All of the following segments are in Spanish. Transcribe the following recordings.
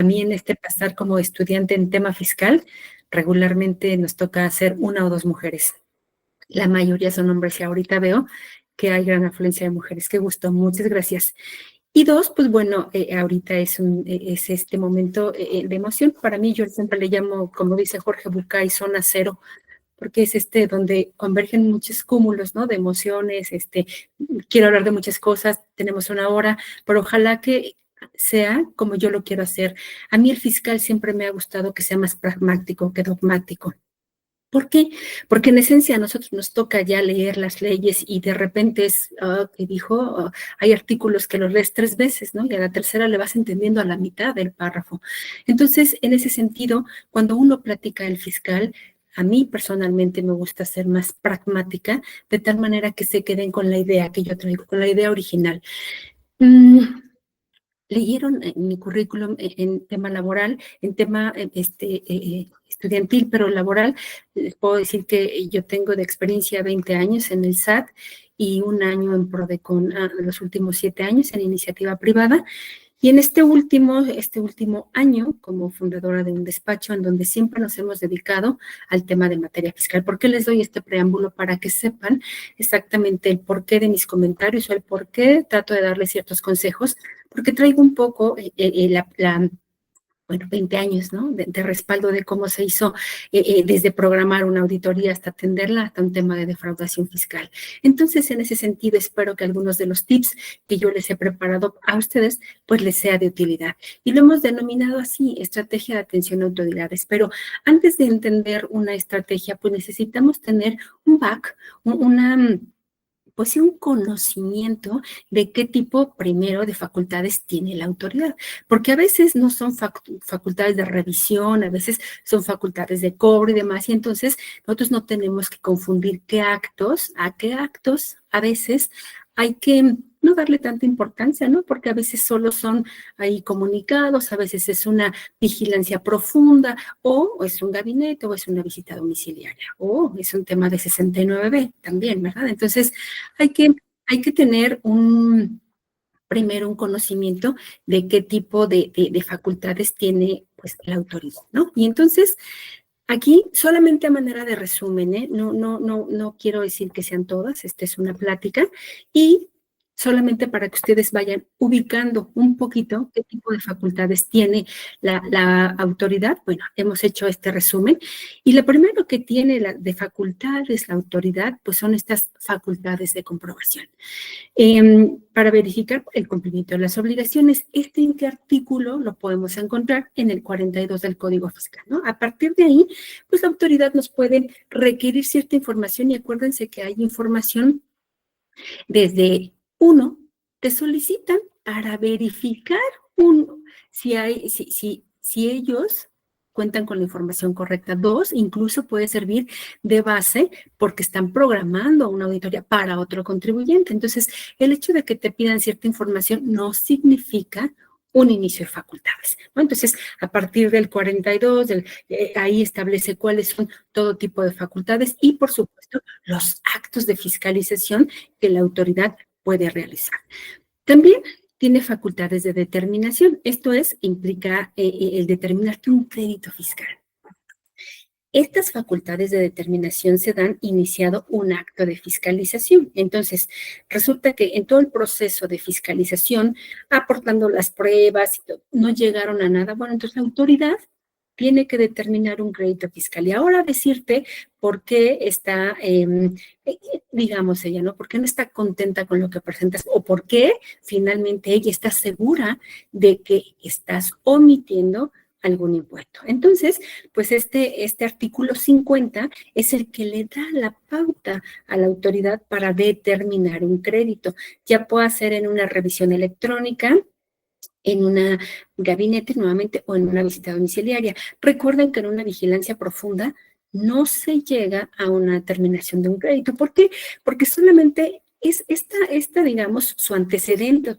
A mí en este pasar como estudiante en tema fiscal, regularmente nos toca hacer una o dos mujeres. La mayoría son hombres y ahorita veo que hay gran afluencia de mujeres. Qué gusto, muchas gracias. Y dos, pues bueno, ahorita es este momento de emoción. Para mí, yo siempre le llamo, como dice Jorge Bucay, zona cero, porque es donde convergen muchos cúmulos, ¿no? De emociones, quiero hablar de muchas cosas, tenemos una hora, pero ojalá que sea como yo lo quiero hacer. A mí el fiscal siempre me ha gustado que sea más pragmático que dogmático. ¿Por qué? Porque en esencia a nosotros nos toca ya leer las leyes y de repente es, ¿qué dijo? Hay artículos que los lees 3 veces, ¿no? Y a la tercera le vas entendiendo a la mitad del párrafo. Entonces, en ese sentido, cuando uno platica el fiscal, a mí personalmente me gusta ser más pragmática, de tal manera que se queden con la idea que yo traigo, con la idea original. Leyeron en mi currículum en tema laboral, en tema estudiantil, pero laboral, les puedo decir que yo tengo de experiencia 20 años en el SAT y 1 año en Prodecon, los últimos 7 años en iniciativa privada. Y en este último año, como fundadora de un despacho en donde siempre nos hemos dedicado al tema de materia fiscal. ¿Por qué les doy este preámbulo? Para que sepan exactamente el porqué de mis comentarios o el por qué trato de darles ciertos consejos, porque traigo un poco bueno, 20 años, ¿no? De respaldo de cómo se hizo desde programar una auditoría hasta atenderla, hasta un tema de defraudación fiscal. Entonces, en ese sentido, espero que algunos de los tips que yo les he preparado a ustedes, pues les sea de utilidad. Y lo hemos denominado así, estrategia de atención a autoridades. Pero antes de entender una estrategia, pues necesitamos tener un back, pues sí, un conocimiento de qué tipo, primero, de facultades tiene la autoridad, porque a veces no son facultades de revisión, a veces son facultades de cobro y demás, y entonces nosotros no tenemos que confundir a qué actos a veces hay que no darle tanta importancia, ¿no? Porque a veces solo son ahí comunicados, a veces es una vigilancia profunda, o es un gabinete, o es una visita domiciliaria, o es un tema de 69B también, ¿verdad? Entonces, hay que tener primero un conocimiento de qué tipo de facultades tiene pues la autoridad, ¿no? Y entonces, aquí solamente a manera de resumen, ¿eh? No quiero decir que sean todas, esta es una plática, y solamente para que ustedes vayan ubicando un poquito qué tipo de facultades tiene la autoridad. Bueno, hemos hecho este resumen, y lo primero que tiene de facultades la autoridad, pues son estas facultades de comprobación. Para verificar el cumplimiento de las obligaciones. ¿En qué artículo lo podemos encontrar? En el 42 del Código Fiscal, ¿no? A partir de ahí, pues la autoridad nos puede requerir cierta información, y acuérdense que hay información desde te solicitan para verificar si ellos cuentan con la información correcta. 2, incluso puede servir de base porque están programando una auditoría para otro contribuyente. Entonces, el hecho de que te pidan cierta información no significa un inicio de facultades, ¿no? Entonces, a partir del 42, ahí establece cuáles son todo tipo de facultades y, por supuesto, los actos de fiscalización que la autoridad puede realizar. También tiene facultades de determinación. Esto implica el determinarte un crédito fiscal. Estas facultades de determinación se dan iniciado un acto de fiscalización. Entonces, resulta que en todo el proceso de fiscalización, aportando las pruebas, no llegaron a nada. Bueno, entonces la autoridad tiene que determinar un crédito fiscal. Y ahora decirte por qué está, digamos ella, ¿no? ¿Por qué no está contenta con lo que presentas? O por qué finalmente ella está segura de que estás omitiendo algún impuesto. Entonces, pues este artículo 50 es el que le da la pauta a la autoridad para determinar un crédito. Ya puede ser en una revisión electrónica, en un gabinete nuevamente o en una visita domiciliaria. Recuerden que en una vigilancia profunda no se llega a una determinación de un crédito. ¿Por qué? Porque solamente es digamos, su antecedente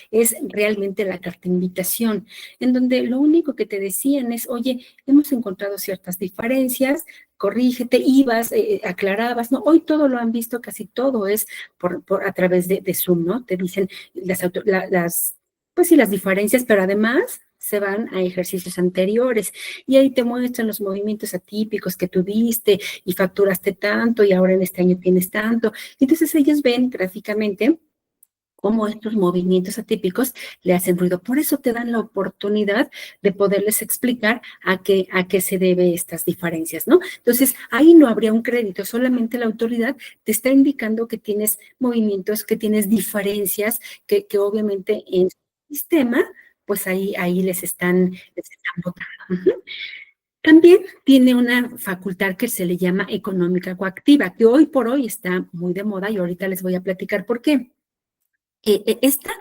es realmente la carta de invitación, en donde lo único que te decían es, oye, hemos encontrado ciertas diferencias, corrígete, ibas, aclarabas, ¿no? Hoy todo lo han visto, casi todo es a través de Zoom, ¿no? Te dicen pues sí, las diferencias, pero además se van a ejercicios anteriores y ahí te muestran los movimientos atípicos que tuviste y facturaste tanto y ahora en este año tienes tanto. Entonces ellos ven gráficamente cómo estos movimientos atípicos le hacen ruido. Por eso te dan la oportunidad de poderles explicar a qué se debe estas diferencias, ¿no? Entonces, ahí no habría un crédito, solamente la autoridad te está indicando que tienes movimientos, que tienes diferencias, que obviamente en su sistema, pues ahí les están votando. Ujú. También tiene una facultad que se le llama económica coactiva, que hoy por hoy está muy de moda y ahorita les voy a platicar por qué. Esta,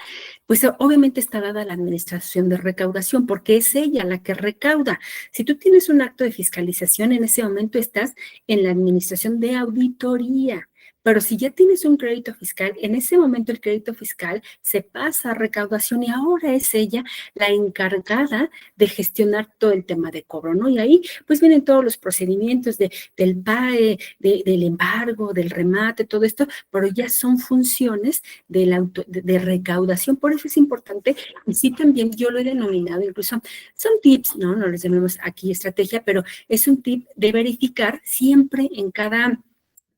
pues obviamente está dada a la administración de recaudación, porque es ella la que recauda. Si tú tienes un acto de fiscalización, en ese momento estás en la administración de auditoría. Pero si ya tienes un crédito fiscal, en ese momento el crédito fiscal se pasa a recaudación y ahora es ella la encargada de gestionar todo el tema de cobro, ¿no? Y ahí pues vienen todos los procedimientos del PAE, del embargo, del remate, todo esto, pero ya son funciones de recaudación. Por eso es importante, y sí también yo lo he denominado, incluso son tips, ¿no? No les llamemos aquí estrategia, pero es un tip de verificar siempre en cada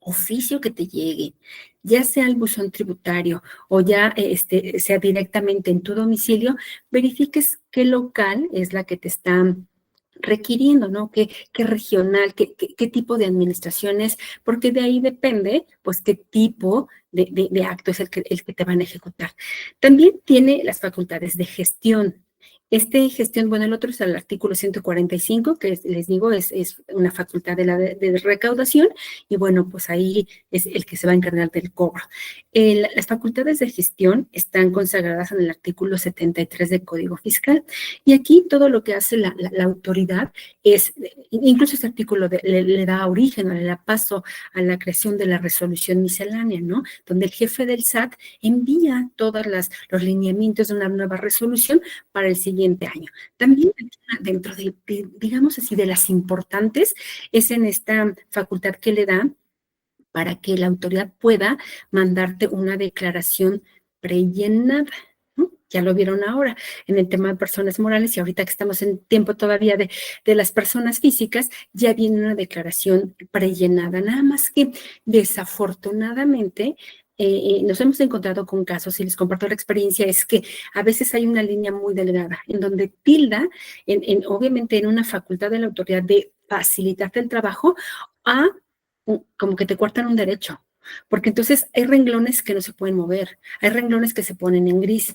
oficio que te llegue, ya sea el buzón tributario o ya sea directamente en tu domicilio, verifiques qué local es la que te está requiriendo, ¿no? ¿Qué regional, qué tipo de administraciones? Porque de ahí depende, pues, qué tipo de acto es el que te van a ejecutar. También tiene las facultades de gestión. Gestión, bueno, el otro es el artículo 145, que les digo, es una facultad de recaudación, y bueno, pues ahí es el que se va a encargar del cobro. Las facultades de gestión están consagradas en el artículo 73 del Código Fiscal, y aquí todo lo que hace la autoridad es, incluso este artículo le da origen o le da paso a la creación de la resolución miscelánea, ¿no? Donde el jefe del SAT envía todos los lineamientos de una nueva resolución para el siguiente año. También dentro digamos así, de las importantes, es en esta facultad que le da para que la autoridad pueda mandarte una declaración prellenada, ¿no? Ya lo vieron ahora en el tema de personas morales y ahorita que estamos en tiempo todavía de las personas físicas, ya viene una declaración prellenada, nada más que desafortunadamente nos hemos encontrado con casos, y les comparto la experiencia, es que a veces hay una línea muy delgada en donde tilda, obviamente en una facultad de la autoridad de facilitarte el trabajo, a como que te cortan un derecho, porque entonces hay renglones que no se pueden mover, hay renglones que se ponen en gris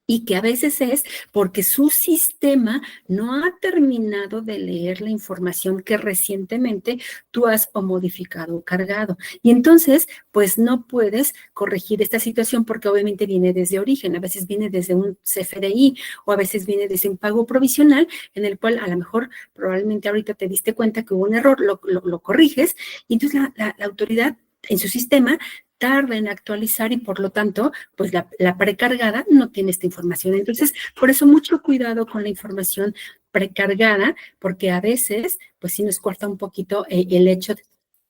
y que a veces es porque su sistema no ha terminado de leer la información que recientemente tú has o modificado o cargado. Y entonces, pues no puedes corregir esta situación porque obviamente viene desde origen, a veces viene desde un CFDI o a veces viene desde un pago provisional en el cual a lo mejor probablemente ahorita te diste cuenta que hubo un error, lo corriges y entonces la autoridad en su sistema tarda en actualizar y por lo tanto, pues la precargada no tiene esta información. Entonces, por eso mucho cuidado con la información precargada, porque a veces, pues sí nos corta un poquito el hecho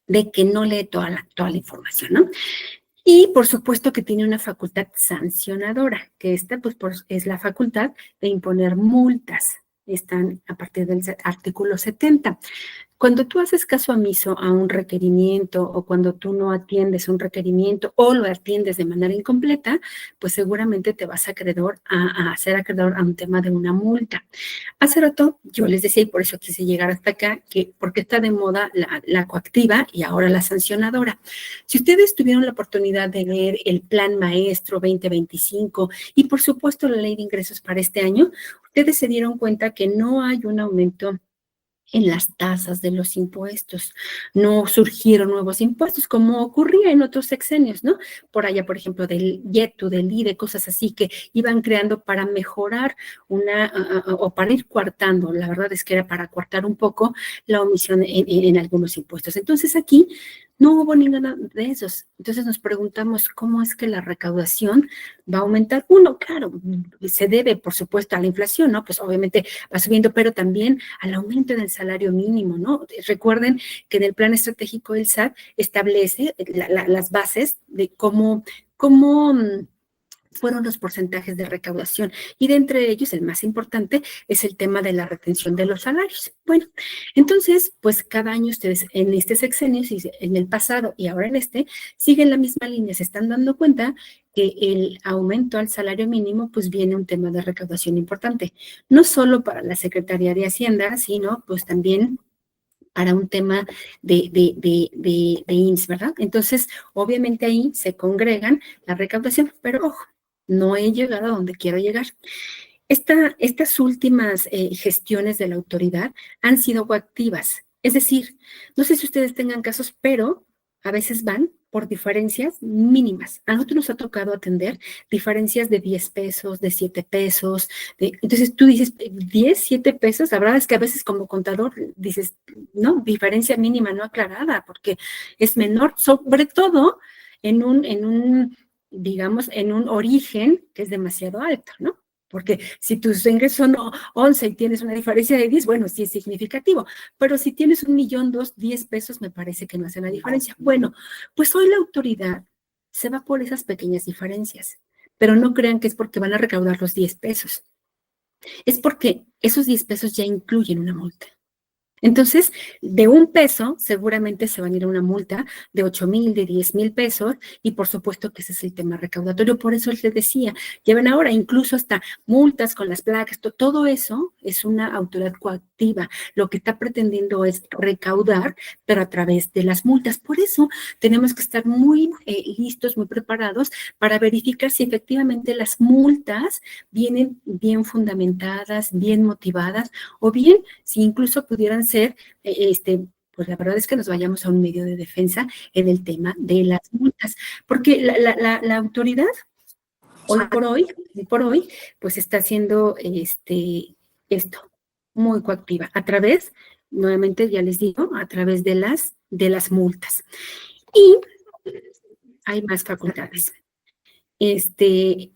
de que no lee toda la información, ¿no? Y por supuesto que tiene una facultad sancionadora, que esta pues es la facultad de imponer multas. Están a partir del artículo 70. Cuando tú haces caso omiso a un requerimiento o cuando tú no atiendes un requerimiento o lo atiendes de manera incompleta, pues seguramente te vas a ser acreedor a un tema de una multa. Hace rato yo les decía, y por eso quise llegar hasta acá, que porque está de moda la coactiva y ahora la sancionadora. Si ustedes tuvieron la oportunidad de ver el Plan Maestro 2025 y por supuesto la Ley de Ingresos para este año, ustedes se dieron cuenta que no hay un aumento en las tasas de los impuestos. No surgieron nuevos impuestos como ocurría en otros sexenios, ¿no? Por allá, por ejemplo, del YETU, del IDE, cosas así que iban creando para mejorar o para ir coartando. La verdad es que era para coartar un poco la omisión en algunos impuestos. Entonces aquí no hubo ninguno de esos. Entonces nos preguntamos cómo es que la recaudación va a aumentar. Uno, claro, se debe, por supuesto, a la inflación, ¿no? Pues obviamente va subiendo, pero también al aumento del salario mínimo, ¿no? Recuerden que en el plan estratégico del SAT establece las bases de cómo fueron los porcentajes de recaudación, y de entre ellos el más importante es el tema de la retención de los salarios. Bueno, entonces, pues cada año ustedes en este sexenio, en el pasado y ahora en este, siguen la misma línea, se están dando cuenta que el aumento al salario mínimo, pues viene un tema de recaudación importante, no solo para la Secretaría de Hacienda, sino pues también para un tema de IMSS, ¿verdad? Entonces, obviamente ahí se congregan la recaudación, pero ojo, no he llegado a donde quiero llegar. Estas últimas gestiones de la autoridad han sido coactivas. Es decir, no sé si ustedes tengan casos, pero a veces van por diferencias mínimas. A nosotros nos ha tocado atender diferencias de 10 pesos, de 7 pesos. Entonces tú dices, 10, 7 pesos. La verdad es que a veces como contador dices, no, diferencia mínima no aclarada, porque es menor, sobre todo digamos, en un origen que es demasiado alto, ¿no? Porque si tus ingresos son 11 y tienes una diferencia de 10, bueno, sí es significativo. Pero si tienes 1,000,000, 10 pesos, me parece que no hace la diferencia. Bueno, pues hoy la autoridad se va por esas pequeñas diferencias. Pero no crean que es porque van a recaudar los 10 pesos. Es porque esos 10 pesos ya incluyen una multa. Entonces, de 1 peso, seguramente se van a ir a una multa de 8,000, de 10,000 pesos, y por supuesto que ese es el tema recaudatorio. Por eso les decía, llevan ahora incluso hasta multas con las placas, todo eso es una autoridad coactiva. Lo que está pretendiendo es recaudar, pero a través de las multas. Por eso tenemos que estar muy listos, muy preparados para verificar si efectivamente las multas vienen bien fundamentadas, bien motivadas, o bien si incluso pudieran ser, pues la verdad es que nos vayamos a un medio de defensa en el tema de las multas, porque la autoridad hoy por hoy, pues está haciendo esto muy coactiva, a través, nuevamente ya les digo, a través de las multas. Y hay más facultades. ¿Qué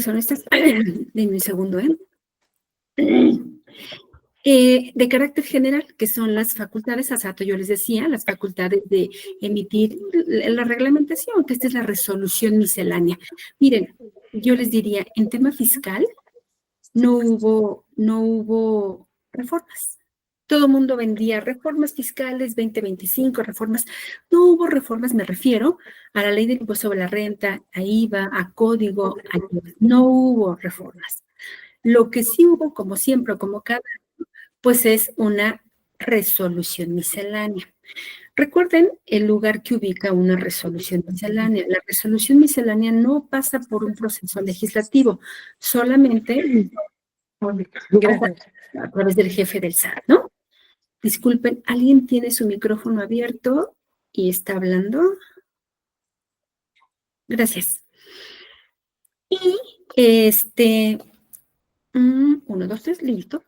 son estas? Denme un segundo, de carácter general, que son las facultades, hace rato yo les decía, las facultades de emitir la reglamentación, que esta es la resolución miscelánea. Miren, yo les diría, en tema fiscal, no hubo reformas. Todo el mundo vendía reformas fiscales, 2025, reformas. No hubo reformas, me refiero a la ley del impuesto sobre la renta, a IVA, a código, no hubo reformas. Lo que sí hubo, como siempre, como cada pues es una resolución miscelánea. Recuerden el lugar que ubica una resolución miscelánea. La resolución miscelánea no pasa por un proceso legislativo, solamente a través del jefe del SAT, ¿no? Disculpen, ¿alguien tiene su micrófono abierto y está hablando? Gracias. Y 1, 2, 3, listo.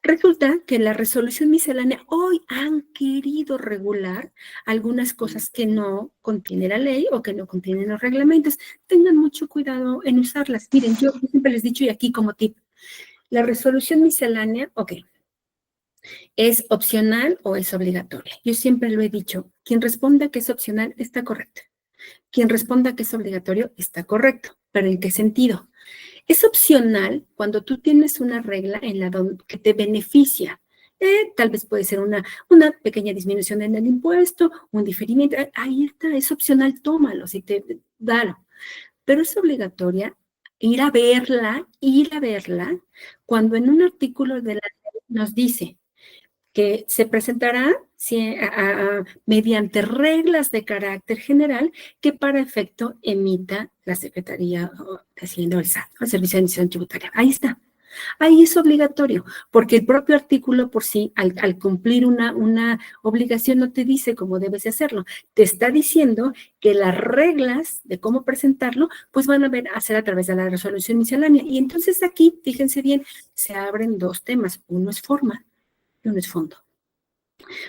Resulta que la resolución miscelánea hoy han querido regular algunas cosas que no contiene la ley o que no contienen los reglamentos. Tengan mucho cuidado en usarlas. Miren, yo siempre les he dicho, y aquí como tip, la resolución miscelánea, ok, ¿es opcional o es obligatoria? Yo siempre lo he dicho, quien responda que es opcional está correcto. Quien responda que es obligatorio está correcto. ¿Pero en qué sentido? Es opcional cuando tú tienes una regla en la que te beneficia. Tal vez puede ser una pequeña disminución en el impuesto, un diferimiento. Ahí está, es opcional, tómalo, si te dalo. Pero es obligatoria ir a verla cuando en un artículo de la ley nos dice que se presentará mediante reglas de carácter general que para efecto emita la Secretaría de Hacienda o el SAT, el Servicio de Administración Tributaria. Ahí está. Ahí es obligatorio, porque el propio artículo por sí, al cumplir una obligación, no te dice cómo debes de hacerlo. Te está diciendo que las reglas de cómo presentarlo, pues van a ser a través de la resolución miscelánea. Y entonces aquí, fíjense bien, se abren 2 temas. Uno es forma y uno es fondo.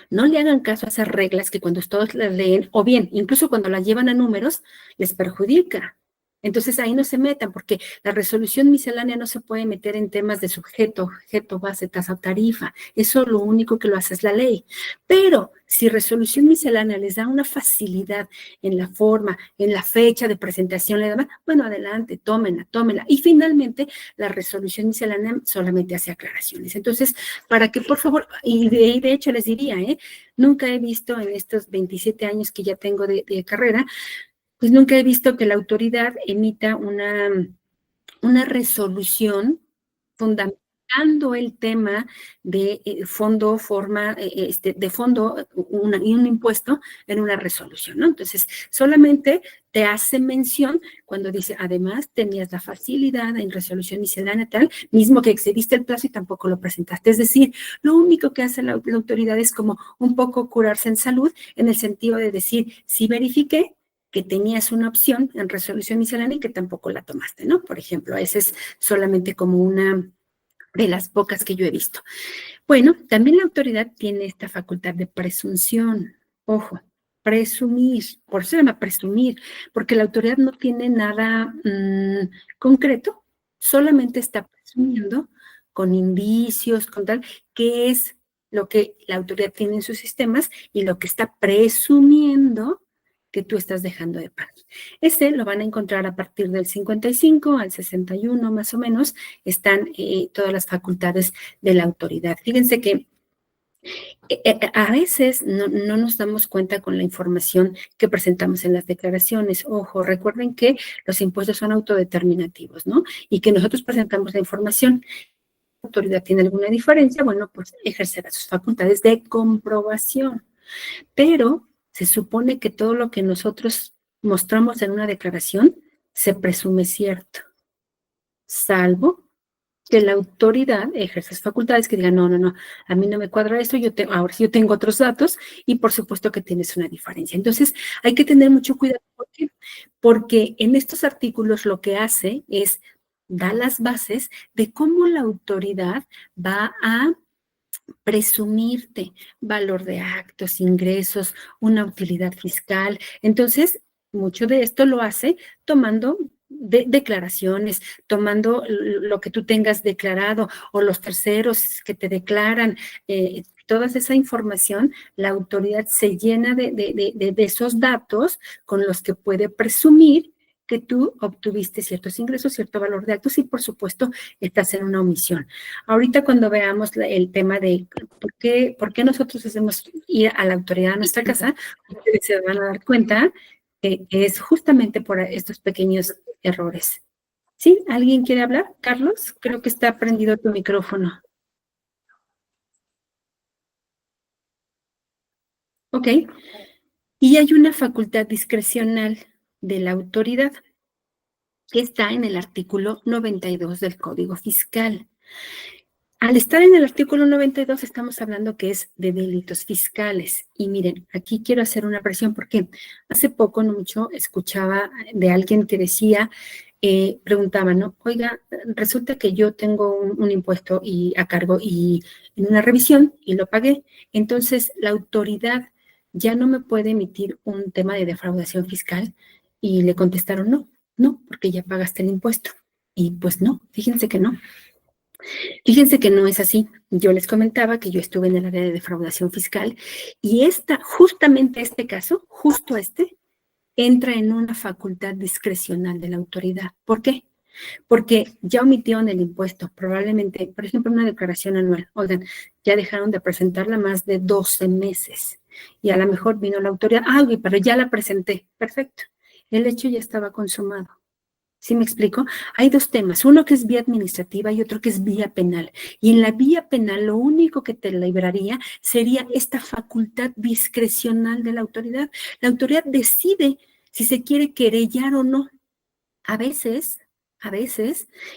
No le hagan caso a esas reglas que cuando todos las leen, o bien, incluso cuando las llevan a números, les perjudica. Entonces ahí no se metan, porque la resolución miscelánea no se puede meter en temas de sujeto, objeto, base, tasa o tarifa. Eso lo único que lo hace es la ley. Pero si resolución miscelánea les da una facilidad en la forma, en la fecha de presentación, le da, bueno, adelante, tómenla, tómenla. Y finalmente, la resolución miscelánea solamente hace aclaraciones. Entonces, para que por favor, y de hecho les diría, nunca he visto en estos 27 años que ya tengo de carrera, pues nunca he visto que la autoridad emita una resolución fundamentando el tema de fondo, forma, de fondo y un impuesto en una resolución, ¿no? Entonces, solamente te hace mención cuando dice, además, tenías la facilidad en resolución miscelánea tal, mismo que excediste el plazo y tampoco lo presentaste. Es decir, lo único que hace la autoridad es como un poco curarse en salud, en el sentido de decir, sí verifiqué que tenías una opción en resolución miscelánea y que tampoco la tomaste, ¿no? Por ejemplo, esa es solamente como una de las pocas que yo he visto. Bueno, también la autoridad tiene esta facultad de presunción. Ojo, presumir, por eso se llama presumir, porque la autoridad no tiene nada concreto, solamente está presumiendo con indicios, con tal, que es lo que la autoridad tiene en sus sistemas y lo que está presumiendo que tú estás dejando de pagar. Este lo van a encontrar a partir del 55 al 61 más o menos, están todas las facultades de la autoridad. Fíjense que a veces no nos damos cuenta con la información que presentamos en las declaraciones. Ojo, recuerden que los impuestos son autodeterminativos, ¿no? Y que nosotros presentamos la información. La autoridad tiene alguna diferencia, bueno, pues ejercerá sus facultades de comprobación. Pero se supone que todo lo que nosotros mostramos en una declaración se presume cierto, salvo que la autoridad ejerce sus facultades, que diga, no, a mí no me cuadra esto, ahora sí yo tengo otros datos y por supuesto que tienes una diferencia. Entonces, hay que tener mucho cuidado. ¿Por qué? Porque en estos artículos lo que hace es dar las bases de cómo la autoridad va a presumirte valor de actos, ingresos, una utilidad fiscal. Entonces, mucho de esto lo hace tomando declaraciones, tomando lo que tú tengas declarado o los terceros que te declaran, toda esa información, la autoridad se llena de esos datos con los que puede presumir que tú obtuviste ciertos ingresos, cierto valor de actos y, por supuesto, estás en una omisión. Ahorita cuando veamos el tema de por qué nosotros hacemos ir a la autoridad a nuestra casa, ustedes se van a dar cuenta que es justamente por estos pequeños errores. ¿Sí? ¿Alguien quiere hablar? Carlos, creo que está prendido tu micrófono. Ok. Y hay una facultad discrecional de la autoridad que está en el artículo 92 del Código Fiscal. Al estar en el artículo 92 estamos hablando que es de delitos fiscales. Y miren, aquí quiero hacer una presión porque hace poco, no mucho, escuchaba de alguien que decía, preguntaba, ¿no? Oiga, resulta que yo tengo un impuesto a cargo y en una revisión y lo pagué. Entonces, la autoridad ya no me puede emitir un tema de defraudación fiscal. Y le contestaron, no, porque ya pagaste el impuesto. Y pues no, fíjense que no. Fíjense que no es así. Yo les comentaba que yo estuve en el área de defraudación fiscal y justamente este caso, justo este, entra en una facultad discrecional de la autoridad. ¿Por qué? Porque ya omitieron el impuesto, probablemente, por ejemplo, una declaración anual. Oigan, ya dejaron de presentarla más de 12 meses y a lo mejor vino la autoridad, pero ya la presenté. Perfecto. El hecho ya estaba consumado. ¿Sí me explico? Hay dos temas, uno que es vía administrativa y otro que es vía penal. Y en la vía penal lo único que te libraría sería esta facultad discrecional de la autoridad. La autoridad decide si se quiere querellar o no. A veces,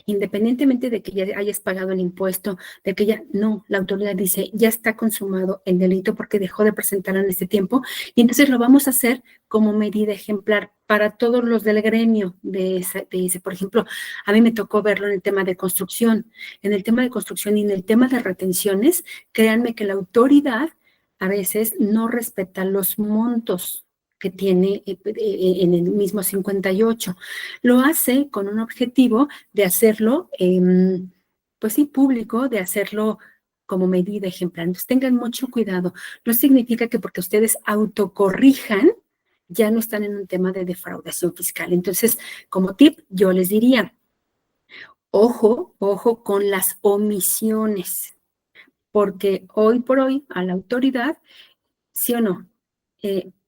independientemente de que ya hayas pagado el impuesto, de que ya, no, la autoridad dice, ya está consumado el delito porque dejó de presentarlo en este tiempo, y entonces lo vamos a hacer como medida ejemplar para todos los del gremio de ese. Por ejemplo, a mí me tocó verlo en el tema de construcción. En el tema de construcción y en el tema de retenciones, créanme que la autoridad a veces no respeta los montos que tiene en el mismo 58. Lo hace con un objetivo de hacerlo, pues sí, público, de hacerlo como medida ejemplar. Entonces tengan mucho cuidado. No significa que porque ustedes autocorrijan, ya no están en un tema de defraudación fiscal. Entonces, como tip, yo les diría, ojo con las omisiones, porque hoy por hoy a la autoridad, sí o no,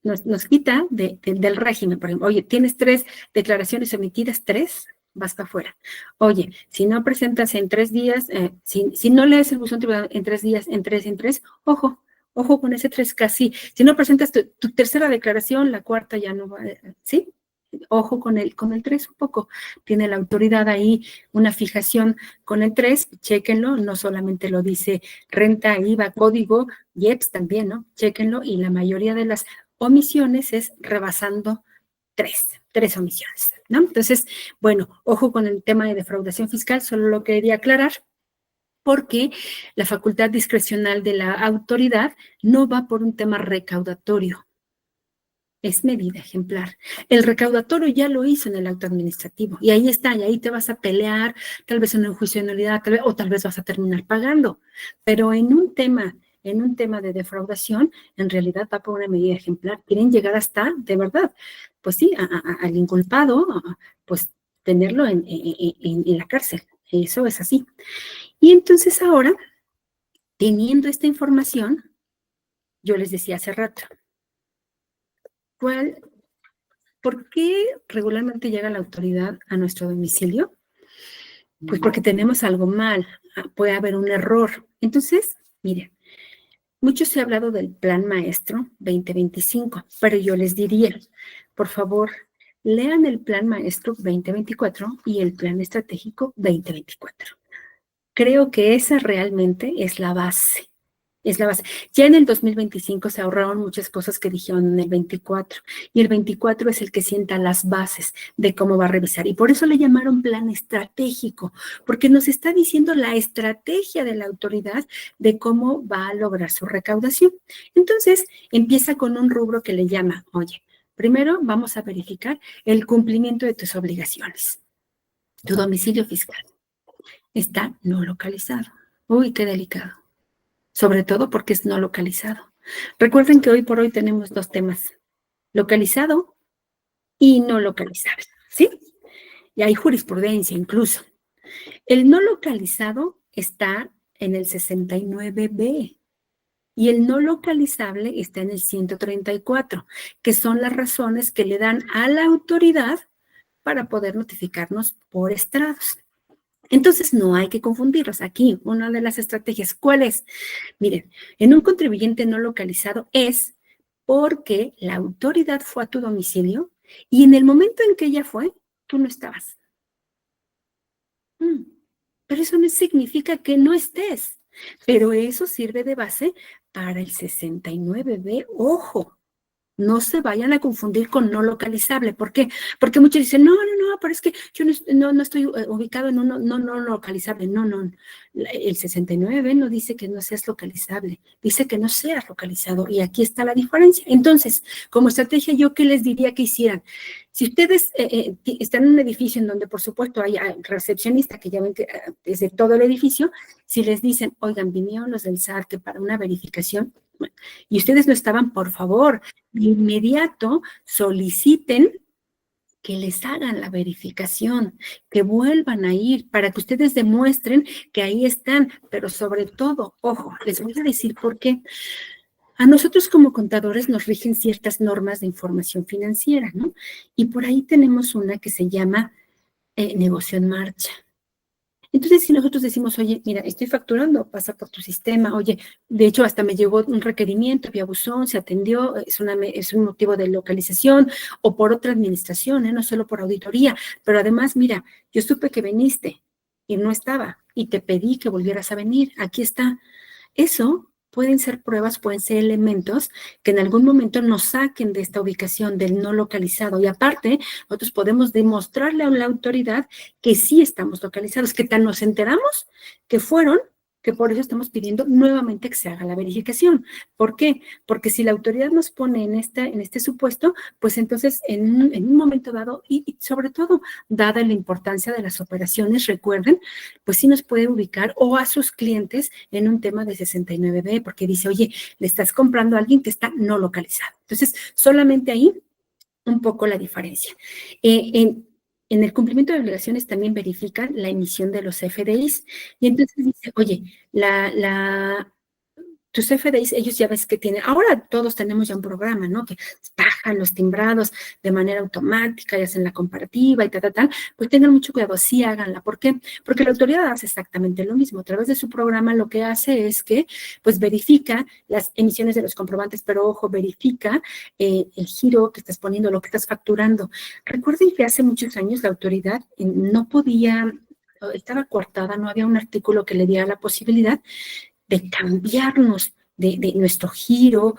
nos quita del régimen. Por ejemplo, oye, tienes 3 declaraciones emitidas, 3, vas para afuera. Oye, si no presentas en 3 días, si no lees el buzón tributario en 3 días, en 3, ojo con ese 3 casi. Si no presentas tu tercera declaración, la cuarta ya no va, ¿sí? Ojo con el 3 un poco. Tiene la autoridad ahí una fijación con el 3, chéquenlo, no solamente lo dice renta, IVA, código, IEPS también, ¿no? Chéquenlo, y la mayoría de las omisiones es rebasando 3 omisiones, ¿no? Entonces, bueno, ojo con el tema de defraudación fiscal, solo lo quería aclarar, porque la facultad discrecional de la autoridad no va por un tema recaudatorio, es medida ejemplar. El recaudatorio ya lo hizo en el acto administrativo, y ahí está, y ahí te vas a pelear, tal vez en un juicio de nulidad, o tal vez vas a terminar pagando, pero en un tema de defraudación, en realidad va por una medida ejemplar. Quieren llegar hasta, de verdad, pues sí, al inculpado, pues tenerlo en la cárcel. Eso es así. Y entonces ahora, teniendo esta información, yo les decía hace rato, ¿por qué regularmente llega la autoridad a nuestro domicilio? Pues porque tenemos algo mal, puede haber un error. Entonces, miren, mucho se ha hablado del Plan Maestro 2025, pero yo les diría, por favor, lean el Plan Maestro 2024 y el Plan Estratégico 2024. Creo que esa realmente es la base. Es la base. Ya en el 2025 se ahorraron muchas cosas que dijeron en el 24, y el 24 es el que sienta las bases de cómo va a revisar. Y por eso le llamaron plan estratégico, porque nos está diciendo la estrategia de la autoridad de cómo va a lograr su recaudación. Entonces, empieza con un rubro que le llama, oye, primero vamos a verificar el cumplimiento de tus obligaciones. Tu domicilio fiscal está no localizado. Uy, qué delicado. Sobre todo porque es no localizado. Recuerden que hoy por hoy tenemos 2 temas, localizado y no localizable, ¿sí? Y hay jurisprudencia incluso. El no localizado está en el 69B y el no localizable está en el 134, que son las razones que le dan a la autoridad para poder notificarnos por estrados. Entonces, no hay que confundirlos. Aquí, una de las estrategias, ¿cuál es? Miren, en un contribuyente no localizado es porque la autoridad fue a tu domicilio y en el momento en que ella fue, tú no estabas. Pero eso no significa que no estés. Pero eso sirve de base para el 69B. Ojo, no se vayan a confundir con no localizable. ¿Por qué? Porque muchos dicen, no, pero es que yo no estoy ubicado en uno no localizable. No. El 69 no dice que no seas localizable, dice que no seas localizado. Y aquí está la diferencia. Entonces, como estrategia, ¿yo qué les diría que hicieran? Si ustedes están en un edificio en donde, por supuesto, hay recepcionista, que ya ven que es de todo el edificio, si les dicen, oigan, vinieron los del SAT que para una verificación, y ustedes no estaban, por favor, de inmediato soliciten que les hagan la verificación, que vuelvan a ir para que ustedes demuestren que ahí están, pero sobre todo, ojo, les voy a decir por qué. A nosotros como contadores nos rigen ciertas normas de información financiera, ¿no? Y por ahí tenemos una que se llama negocio en marcha. Entonces, si nosotros decimos, oye, mira, estoy facturando, pasa por tu sistema, oye, de hecho, hasta me llegó un requerimiento vía buzón, se atendió, es un motivo de localización, o por otra administración, no solo por auditoría, pero además, mira, yo supe que viniste y no estaba, y te pedí que volvieras a venir, aquí está. Eso pueden ser pruebas, pueden ser elementos que en algún momento nos saquen de esta ubicación del no localizado. Y aparte, nosotros podemos demostrarle a la autoridad que sí estamos localizados, que tal nos enteramos que fueron que por eso estamos pidiendo nuevamente que se haga la verificación. ¿Por qué? Porque si la autoridad nos pone en este supuesto, pues entonces en un momento dado, y sobre todo, dada la importancia de las operaciones, recuerden, pues sí nos puede ubicar o a sus clientes en un tema de 69B, porque dice, oye, le estás comprando a alguien que está no localizado. Entonces, solamente ahí un poco la diferencia. En el cumplimiento de obligaciones también verifican la emisión de los FDIs y entonces dice, oye, tus FDIs, ellos ya ves que tienen, ahora todos tenemos ya un programa, ¿no? Que bajan los timbrados de manera automática y hacen la comparativa y tal, pues tengan mucho cuidado, sí háganla. ¿Por qué? Porque la autoridad hace exactamente lo mismo. A través de su programa lo que hace es que, pues, verifica las emisiones de los comprobantes, pero ojo, verifica el giro que estás poniendo, lo que estás facturando. Recuerden que hace muchos años la autoridad no podía, estaba coartada, no había un artículo que le diera la posibilidad de cambiarnos de nuestro giro,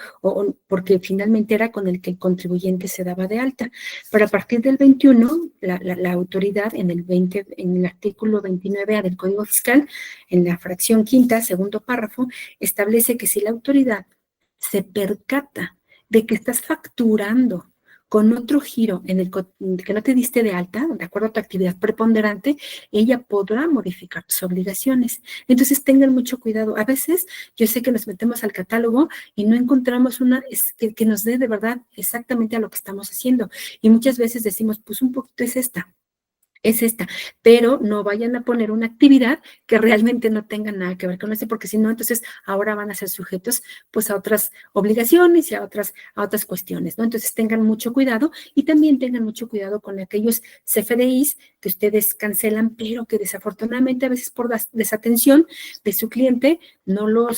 porque finalmente era con el que el contribuyente se daba de alta. Pero a partir del 21, la autoridad en el artículo 29A del Código Fiscal, en la fracción quinta, segundo párrafo, establece que si la autoridad se percata de que estás facturando con otro giro en el que no te diste de alta, de acuerdo a tu actividad preponderante, ella podrá modificar tus obligaciones. Entonces tengan mucho cuidado. A veces yo sé que nos metemos al catálogo y no encontramos una que nos dé de verdad exactamente a lo que estamos haciendo. Y muchas veces decimos, pues un poquito es esta, pero no vayan a poner una actividad que realmente no tenga nada que ver con eso, porque si no, entonces ahora van a ser sujetos pues a otras obligaciones y a otras cuestiones, ¿no? Entonces tengan mucho cuidado y también tengan mucho cuidado con aquellos CFDIs que ustedes cancelan, pero que desafortunadamente a veces por desatención de su cliente no no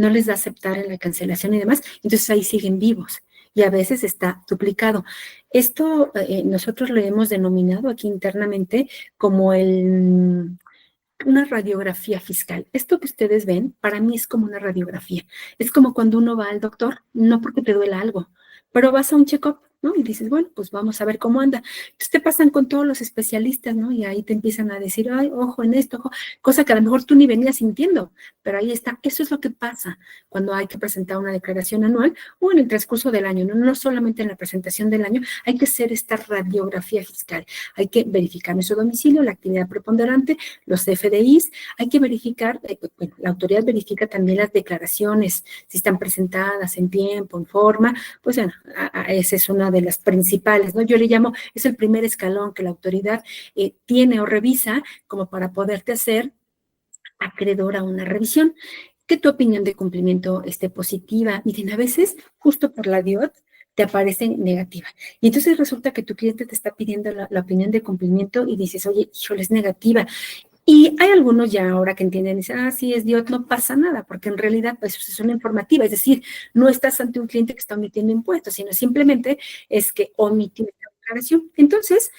les da aceptar en la cancelación y demás, entonces ahí siguen vivos y a veces está duplicado. Esto nosotros lo hemos denominado aquí internamente como una radiografía fiscal. Esto que ustedes ven, para mí es como una radiografía. Es como cuando uno va al doctor, no porque te duela algo, pero vas a un check-up, ¿no? Y dices, bueno, pues vamos a ver cómo anda. Entonces te pasan con todos los especialistas, ¿no? Y ahí te empiezan a decir, ay, ojo en esto, ojo, cosa que a lo mejor tú ni venías sintiendo, pero ahí está. Eso es lo que pasa cuando hay que presentar una declaración anual o en el transcurso del año, no, no solamente en la presentación del año, hay que hacer esta radiografía fiscal. Hay que verificar nuestro domicilio, la actividad preponderante, los FDIs, hay que verificar, bueno, la autoridad verifica también las declaraciones, si están presentadas en tiempo, en forma, pues bueno, esa es una de las principales, ¿no? Yo le llamo, es el primer escalón que la autoridad tiene o revisa como para poderte hacer acreedor a una revisión. Que tu opinión de cumplimiento esté positiva. Miren, a veces, justo por la DIOT, te aparece negativa. Y entonces resulta que tu cliente te está pidiendo la opinión de cumplimiento y dices, oye, híjole, es negativa. Y hay algunos ya ahora que entienden, dicen, sí, es DIOT, no pasa nada, porque en realidad pues es una informativa, es decir, no estás ante un cliente que está omitiendo impuestos, sino simplemente es que omitió esta declaración. Entonces,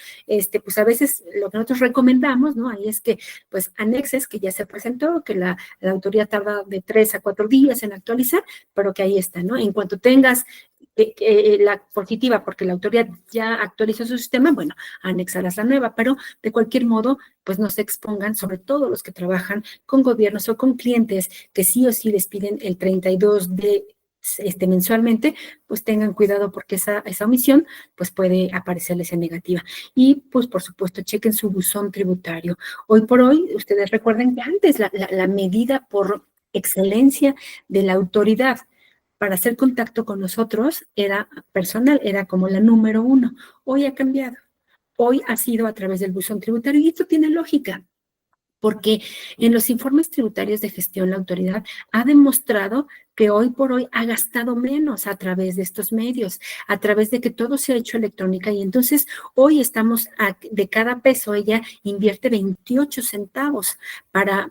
pues a veces lo que nosotros recomendamos, ¿no? Ahí es que pues anexes que ya se presentó, que la autoridad tarda de 3 a 4 días en actualizar, pero que ahí está, ¿no? En cuanto tengas la positiva, porque la autoridad ya actualizó su sistema, bueno, anexarás la nueva, pero de cualquier modo, pues no se expongan, sobre todo los que trabajan con gobiernos o con clientes que sí o sí les piden el 32 de mensualmente, pues tengan cuidado porque esa omisión pues puede aparecerles en negativa. Y pues por supuesto chequen su buzón tributario. Hoy por hoy, ustedes recuerden que antes la medida por excelencia de la autoridad para hacer contacto con nosotros era personal, era como la número 1. Hoy ha cambiado. Hoy ha sido a través del buzón tributario y esto tiene lógica, porque en los informes tributarios de gestión la autoridad ha demostrado que hoy por hoy ha gastado menos a través de estos medios, a través de que todo se ha hecho electrónica y entonces hoy estamos de cada peso ella invierte 28 centavos para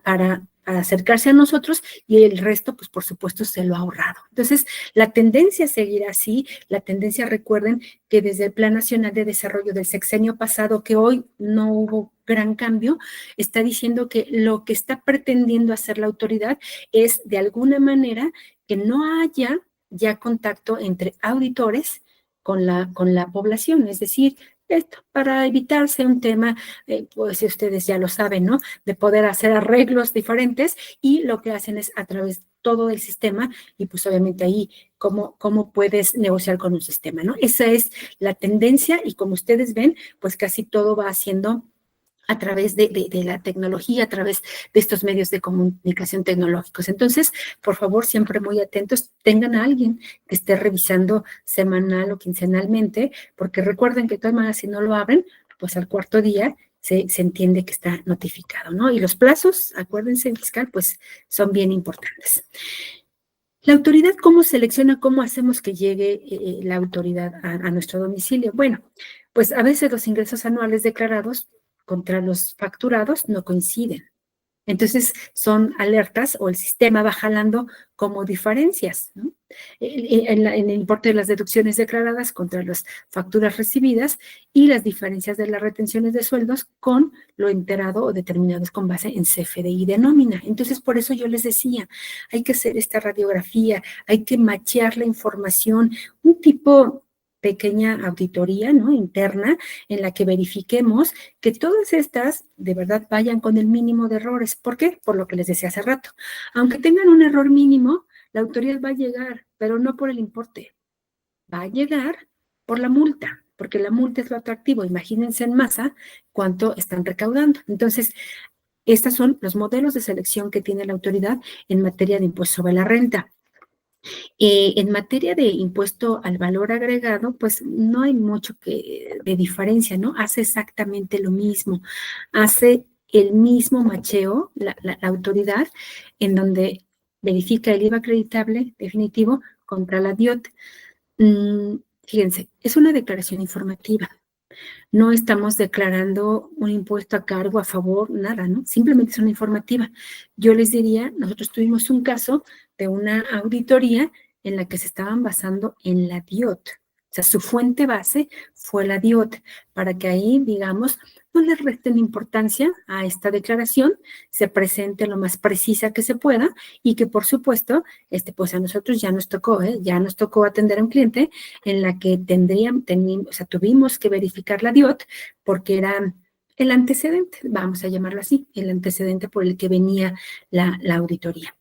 acercarse a nosotros y el resto, pues por supuesto, se lo ha ahorrado. Entonces, la tendencia seguirá así, la tendencia, recuerden que desde el Plan Nacional de Desarrollo del sexenio pasado, que hoy no hubo gran cambio, está diciendo que lo que está pretendiendo hacer la autoridad es, de alguna manera, que no haya ya contacto entre auditores con la población, es decir, esto, para evitarse un tema, pues si ustedes ya lo saben, ¿no? De poder hacer arreglos diferentes y lo que hacen es a través de todo el sistema y pues obviamente ahí cómo puedes negociar con un sistema, ¿no? Esa es la tendencia y como ustedes ven, pues casi todo va haciendo a través de la tecnología, a través de estos medios de comunicación tecnológicos. Entonces, por favor, siempre muy atentos, tengan a alguien que esté revisando semanal o quincenalmente, porque recuerden que de todas maneras, si no lo abren, pues al cuarto día se entiende que está notificado, ¿no? Y los plazos, acuérdense, en fiscal, pues son bien importantes. La autoridad, ¿cómo selecciona, cómo hacemos que llegue la autoridad a nuestro domicilio? Bueno, pues a veces los ingresos anuales declarados contra los facturados no coinciden. Entonces son alertas o el sistema va jalando como diferencias, ¿no? En el importe de las deducciones declaradas contra las facturas recibidas y las diferencias de las retenciones de sueldos con lo enterado o determinados con base en CFDI de nómina. Entonces, por eso yo les decía, hay que hacer esta radiografía, hay que machear la información, un tipo pequeña auditoría, ¿no? Interna, en la que verifiquemos que todas estas de verdad vayan con el mínimo de errores. ¿Por qué? Por lo que les decía hace rato. Aunque tengan un error mínimo, la autoridad va a llegar, pero no por el importe. Va a llegar por la multa, porque la multa es lo atractivo. Imagínense en masa cuánto están recaudando. Entonces, estos son los modelos de selección que tiene la autoridad en materia de impuesto sobre la renta. En materia de impuesto al valor agregado, pues no hay mucho de diferencia, ¿no? Hace exactamente lo mismo, hace el mismo macheo, la autoridad, en donde verifica el IVA acreditable definitivo contra la DIOT. Fíjense, es una declaración informativa. No estamos declarando un impuesto a cargo, a favor, nada, ¿no? Simplemente es una informativa. Yo les diría, nosotros tuvimos un caso de una auditoría en la que se estaban basando en la DIOT. O sea, su fuente base fue la DIOT, para que ahí, digamos, no le resten importancia a esta declaración, se presente lo más precisa que se pueda y que, por supuesto, pues a nosotros ya nos tocó atender a un cliente en la que tuvimos que verificar la DIOT porque era el antecedente, vamos a llamarlo así, el antecedente por el que venía la auditoría.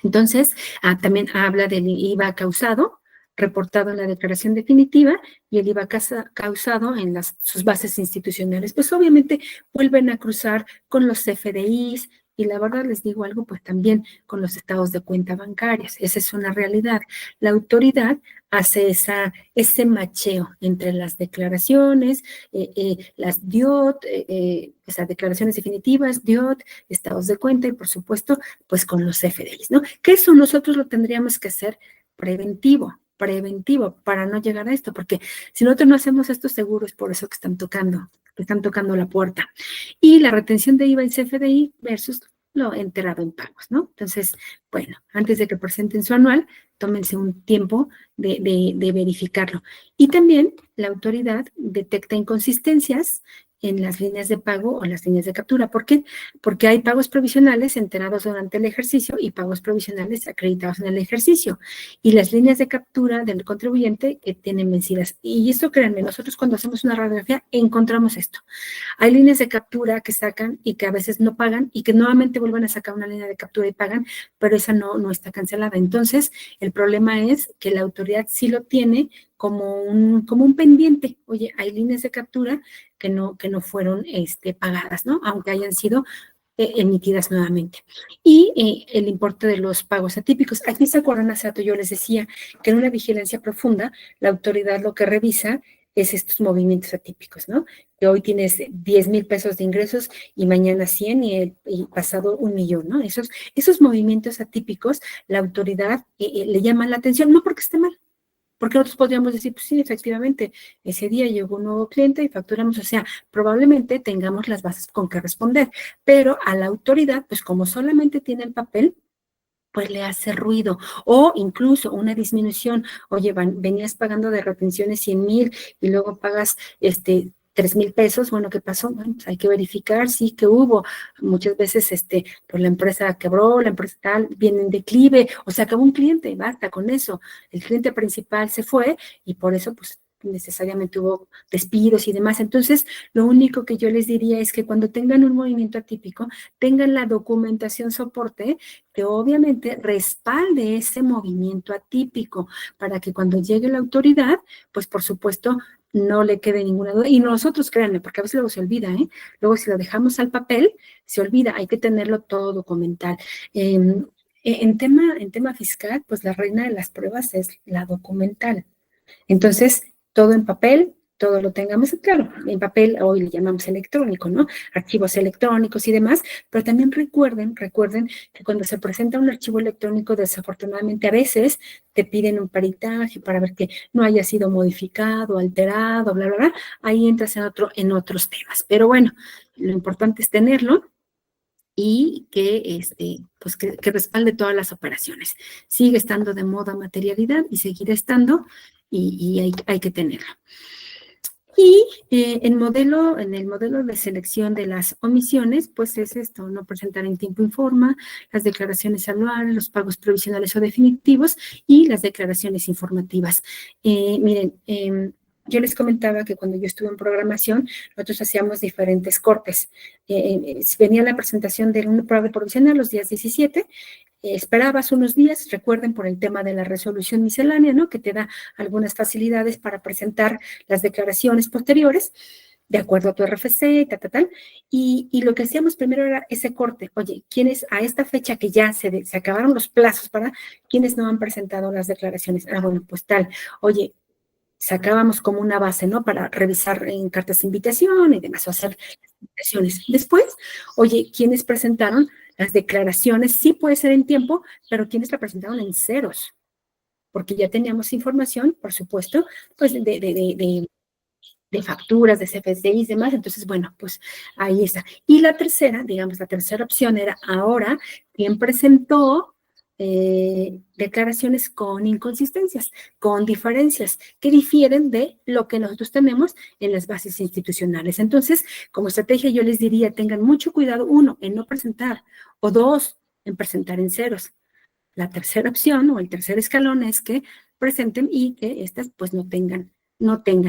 Entonces, también habla del IVA causado, reportado en la declaración definitiva, y el IVA causado en sus bases institucionales. Pues obviamente vuelven a cruzar con los CFDIs, y la verdad les digo algo, pues también con los estados de cuenta bancarias. Esa es una realidad. La autoridad hace ese macheo entre las declaraciones, las DIOT, esas declaraciones definitivas, DIOT, estados de cuenta y por supuesto, pues con los CFDIs, ¿no? Que eso nosotros lo tendríamos que hacer preventivo para no llegar a esto, porque si nosotros no hacemos esto, seguro es por eso que están tocando la puerta. Y la retención de IVA y CFDI versus lo enterado en pagos, ¿no? Entonces, bueno, antes de que presenten su anual, tómense un tiempo de verificarlo. Y también la autoridad detecta inconsistencias en las líneas de pago o las líneas de captura. ¿Por qué? Porque hay pagos provisionales enterados durante el ejercicio y pagos provisionales acreditados en el ejercicio. Y las líneas de captura del contribuyente que tienen vencidas. Y esto, créanme, nosotros cuando hacemos una radiografía encontramos esto. Hay líneas de captura que sacan y que a veces no pagan y que nuevamente vuelven a sacar una línea de captura y pagan, pero esa no está cancelada. Entonces, el problema es que la autoridad sí lo tiene como un pendiente. Oye, hay líneas de captura que no fueron pagadas, ¿no? Aunque hayan sido emitidas nuevamente. Y el importe de los pagos atípicos. Aquí se acuerdan, hace rato yo les decía que en una vigilancia profunda, la autoridad lo que revisa es estos movimientos atípicos, ¿no? Que hoy tienes 10,000 pesos de ingresos y mañana 100 y pasado 1,000,000, ¿no? Esos movimientos atípicos, la autoridad le llama la atención, no porque esté mal, porque nosotros podríamos decir, pues sí, efectivamente, ese día llegó un nuevo cliente y facturamos, o sea, probablemente tengamos las bases con que responder, pero a la autoridad, pues como solamente tiene el papel, pues le hace ruido, o incluso una disminución, oye, venías pagando de retenciones 100,000 y luego pagas 3,000 pesos, bueno, ¿qué pasó? Bueno, pues hay que verificar, sí, que hubo. Muchas veces, pues la empresa quebró, la empresa tal, viene en declive, o se acabó un cliente, basta con eso. El cliente principal se fue y por eso, pues, necesariamente hubo despidos y demás. Entonces, lo único que yo les diría es que cuando tengan un movimiento atípico, tengan la documentación soporte que obviamente respalde ese movimiento atípico para que cuando llegue la autoridad, pues por supuesto no le quede ninguna duda. Y nosotros, créanme, porque a veces luego se olvida, ¿eh? Luego si lo dejamos al papel, se olvida, hay que tenerlo todo documental. En tema fiscal, pues la reina de las pruebas es la documental. Entonces, todo en papel, todo lo tengamos, claro, en papel hoy le llamamos electrónico, ¿no? Archivos electrónicos y demás, pero también recuerden que cuando se presenta un archivo electrónico, desafortunadamente a veces te piden un peritaje para ver que no haya sido modificado, alterado, bla, bla, bla, ahí entras en otros temas. Pero bueno, lo importante es tenerlo y pues que respalde todas las operaciones. Sigue estando de moda materialidad y seguirá estando y hay que tenerlo. Y en el modelo de selección de las omisiones, pues es esto, no presentar en tiempo y forma, las declaraciones anuales, los pagos provisionales o definitivos y las declaraciones informativas. Miren, yo les comentaba que cuando yo estuve en programación, nosotros hacíamos diferentes cortes. Venía la presentación de un pago provisional los días 17, esperabas unos días, recuerden por el tema de la resolución miscelánea, ¿no? Que te da algunas facilidades para presentar las declaraciones posteriores, de acuerdo a tu RFC, tal, y lo que hacíamos primero era ese corte. Oye, ¿quiénes a esta fecha que ya se acabaron los plazos para quienes no han presentado las declaraciones? Ah, bueno, pues tal. Oye, sacábamos como una base, ¿no? Para revisar en cartas de invitación y demás, o hacer invitaciones. Después, oye, ¿quiénes presentaron las declaraciones? Sí puede ser en tiempo, pero ¿quiénes la presentaron en ceros? Porque ya teníamos información, por supuesto, pues de facturas, de CFDI y demás. Entonces, bueno, pues ahí está. Y la tercera, digamos, la tercera opción era ahora, ¿quién presentó declaraciones con inconsistencias, con diferencias que difieren de lo que nosotros tenemos en las bases institucionales? Entonces, como estrategia yo les diría, tengan mucho cuidado, uno, en no presentar, o dos, en presentar en ceros. La tercera opción o el tercer escalón es que presenten y que estas pues no tengan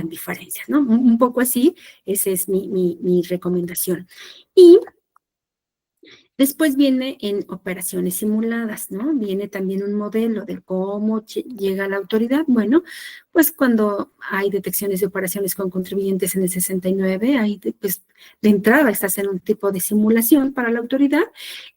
diferencias, ¿no? Un poco así, esa es mi recomendación. Y después viene en operaciones simuladas, ¿no? Viene también un modelo de cómo llega la autoridad. Bueno, pues cuando hay detecciones de operaciones con contribuyentes en el 69, ahí pues de entrada estás en un tipo de simulación para la autoridad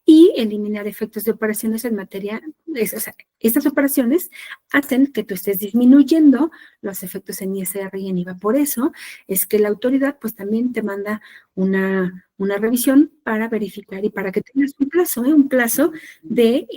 y eliminar efectos de operaciones en materia, o sea, estas operaciones hacen que tú estés disminuyendo los efectos en ISR y en IVA. Por eso es que la autoridad pues también te manda una revisión para verificar y para que tengas un plazo de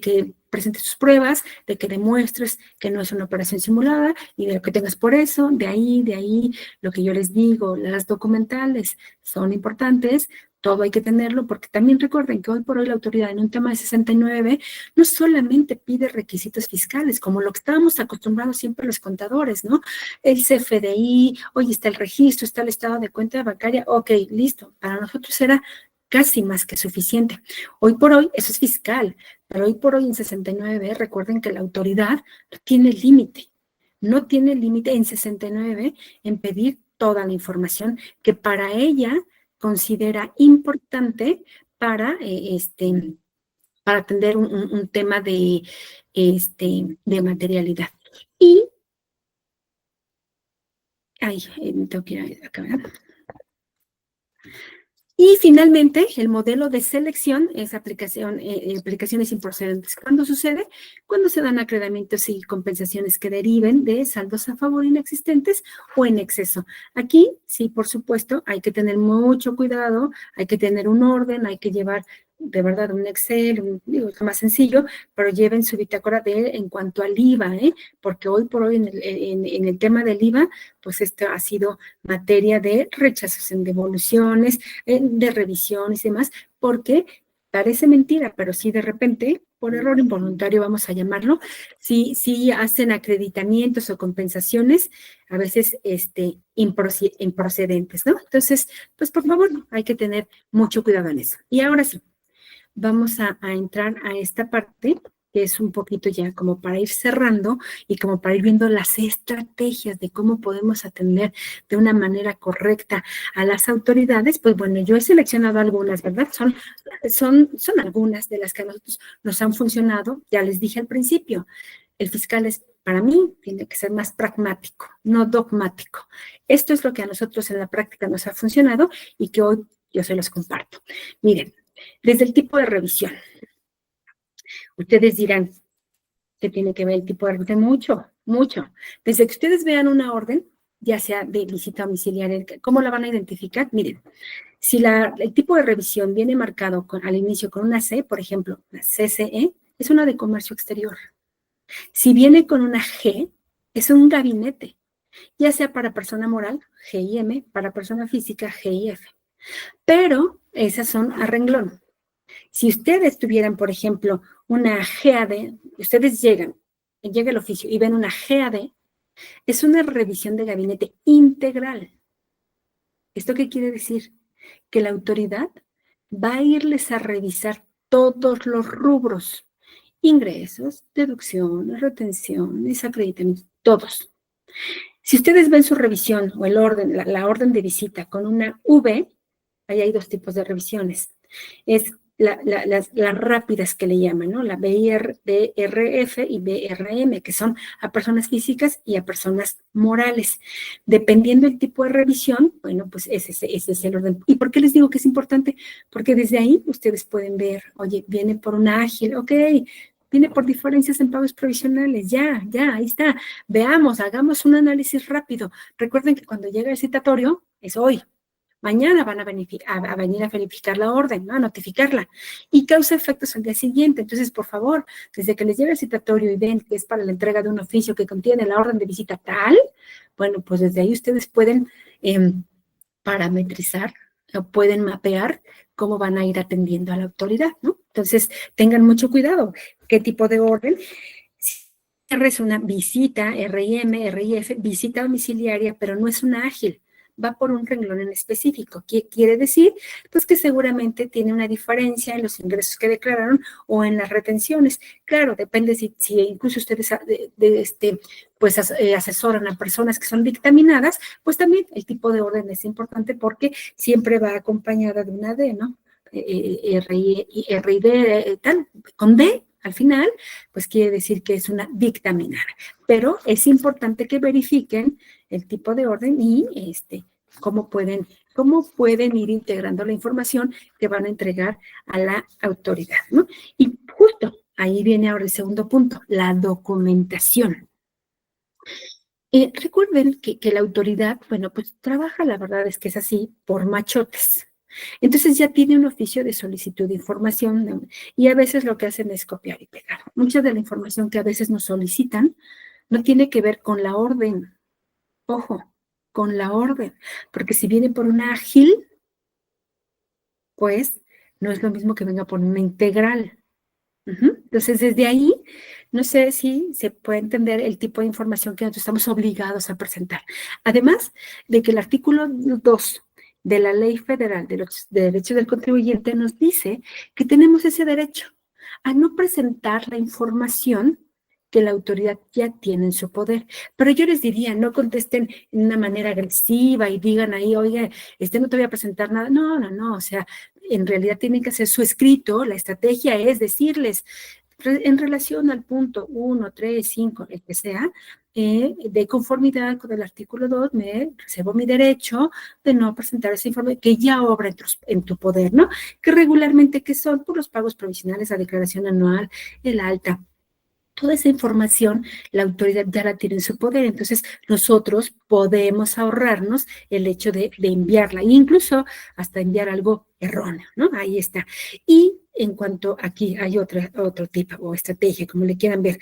que presentes tus pruebas, de que demuestres que no es una operación simulada y de lo que tengas por eso, de ahí, lo que yo les digo, las documentales son importantes, todo hay que tenerlo, porque también recuerden que hoy por hoy la autoridad en un tema de 69 no solamente pide requisitos fiscales, como lo que estábamos acostumbrados siempre los contadores, ¿no? El CFDI, hoy está el registro, está el estado de cuenta bancaria, ok, listo, para nosotros era casi más que suficiente. Hoy por hoy eso es fiscal, pero hoy por hoy en 69, recuerden que la autoridad no tiene límite en 69 en pedir toda la información que para ella considera importante para atender un tema de materialidad. Y, tengo que ir a acabar. Y finalmente, el modelo de selección es aplicaciones improcedentes. ¿Cuándo sucede? Cuando se dan aclaramientos y compensaciones que deriven de saldos a favor inexistentes o en exceso. Aquí, sí, por supuesto, hay que tener mucho cuidado, hay que tener un orden, hay que llevar de verdad un Excel, digo, es más sencillo, pero lleven su bitácora en cuanto al IVA, porque hoy por hoy en el tema del IVA, pues esto ha sido materia de rechazos en devoluciones, de revisiones y demás, porque parece mentira, pero si de repente, por error involuntario vamos a llamarlo, si hacen acreditamientos o compensaciones, a veces improcedentes, ¿no? Entonces, pues por favor, hay que tener mucho cuidado en eso. Y ahora sí, vamos a entrar a esta parte, que es un poquito ya como para ir cerrando y como para ir viendo las estrategias de cómo podemos atender de una manera correcta a las autoridades, pues bueno, yo he seleccionado algunas, ¿verdad? Son algunas de las que a nosotros nos han funcionado, ya les dije al principio, el fiscal es, para mí, tiene que ser más pragmático, no dogmático. Esto es lo que a nosotros en la práctica nos ha funcionado y que hoy yo se los comparto. Miren, desde el tipo de revisión, ustedes dirán, ¿qué tiene que ver el tipo de revisión? Mucho, mucho. Desde que ustedes vean una orden, ya sea de visita domiciliaria, ¿cómo la van a identificar? Miren, si el tipo de revisión viene marcado al inicio con una C, por ejemplo, la CCE, es una de comercio exterior. Si viene con una G, es un gabinete, ya sea para persona moral, GIM, para persona física, GIF. Pero esas son a renglón. Si ustedes tuvieran, por ejemplo, una GAD, ustedes llega el oficio y ven una GAD, es una revisión de gabinete integral. ¿Esto qué quiere decir? Que la autoridad va a irles a revisar todos los rubros, ingresos, deducciones, retenciones, acreditamientos, todos. Si ustedes ven su revisión o el orden, la orden de visita con una V, ahí hay dos tipos de revisiones. Es las rápidas que le llaman, ¿no? La BRF y BRM, que son a personas físicas y a personas morales. Dependiendo del tipo de revisión, bueno, pues ese es el orden. ¿Y por qué les digo que es importante? Porque desde ahí ustedes pueden ver, oye, viene por una ágil, ok, viene por diferencias en pagos provisionales, ya, ahí está. Veamos, hagamos un análisis rápido. Recuerden que cuando llega el citatorio, es hoy. Mañana van a venir a verificar la orden, ¿no? A notificarla. Y causa efectos al día siguiente. Entonces, por favor, desde que les llegue el citatorio y ven que es para la entrega de un oficio que contiene la orden de visita tal, bueno, pues desde ahí ustedes pueden parametrizar o pueden mapear cómo van a ir atendiendo a la autoridad, ¿no? Entonces, tengan mucho cuidado. ¿Qué tipo de orden? Si es una visita, RIM, RIF, visita domiciliaria, pero no es una ágil, va por un renglón en específico. ¿Qué quiere decir? Pues que seguramente tiene una diferencia en los ingresos que declararon o en las retenciones. Claro, depende si incluso ustedes pues asesoran a personas que son dictaminadas, pues también el tipo de orden es importante porque siempre va acompañada de una D, ¿no? RID, tal, con D al final, pues quiere decir que es una dictaminada. Pero es importante que verifiquen el tipo de orden y cómo pueden ir integrando la información que van a entregar a la autoridad, ¿no? Y justo ahí viene ahora el segundo punto, la documentación. Recuerden que la autoridad, bueno, pues trabaja, la verdad es que es así, por machotes. Entonces ya tiene un oficio de solicitud de información y a veces lo que hacen es copiar y pegar. Mucha de la información que a veces nos solicitan no tiene que ver con la orden. Ojo, con la orden, porque si viene por una ágil, pues no es lo mismo que venga por una integral. Entonces, desde ahí, no sé si se puede entender el tipo de información que nosotros estamos obligados a presentar. Además de que el artículo 2 de la Ley Federal de los Derechos del Contribuyente nos dice que tenemos ese derecho a no presentar la información que la autoridad ya tiene en su poder. Pero yo les diría, no contesten en una manera agresiva y digan ahí, oye, no te voy a presentar nada. No, o sea, en realidad tienen que hacer su escrito, la estrategia es decirles, en relación al punto 1, 3, 5, el que sea, de conformidad con el artículo 2, me reservo mi derecho de no presentar ese informe que ya obra en tu poder, ¿no? Que regularmente, ¿qué son? Por los pagos provisionales, la declaración anual, el alta. Toda esa información la autoridad ya la tiene en su poder, entonces nosotros podemos ahorrarnos el hecho de enviarla, e incluso hasta enviar algo erróneo, ¿no? Ahí está. Y en cuanto aquí hay otro tipo o estrategia, como le quieran ver,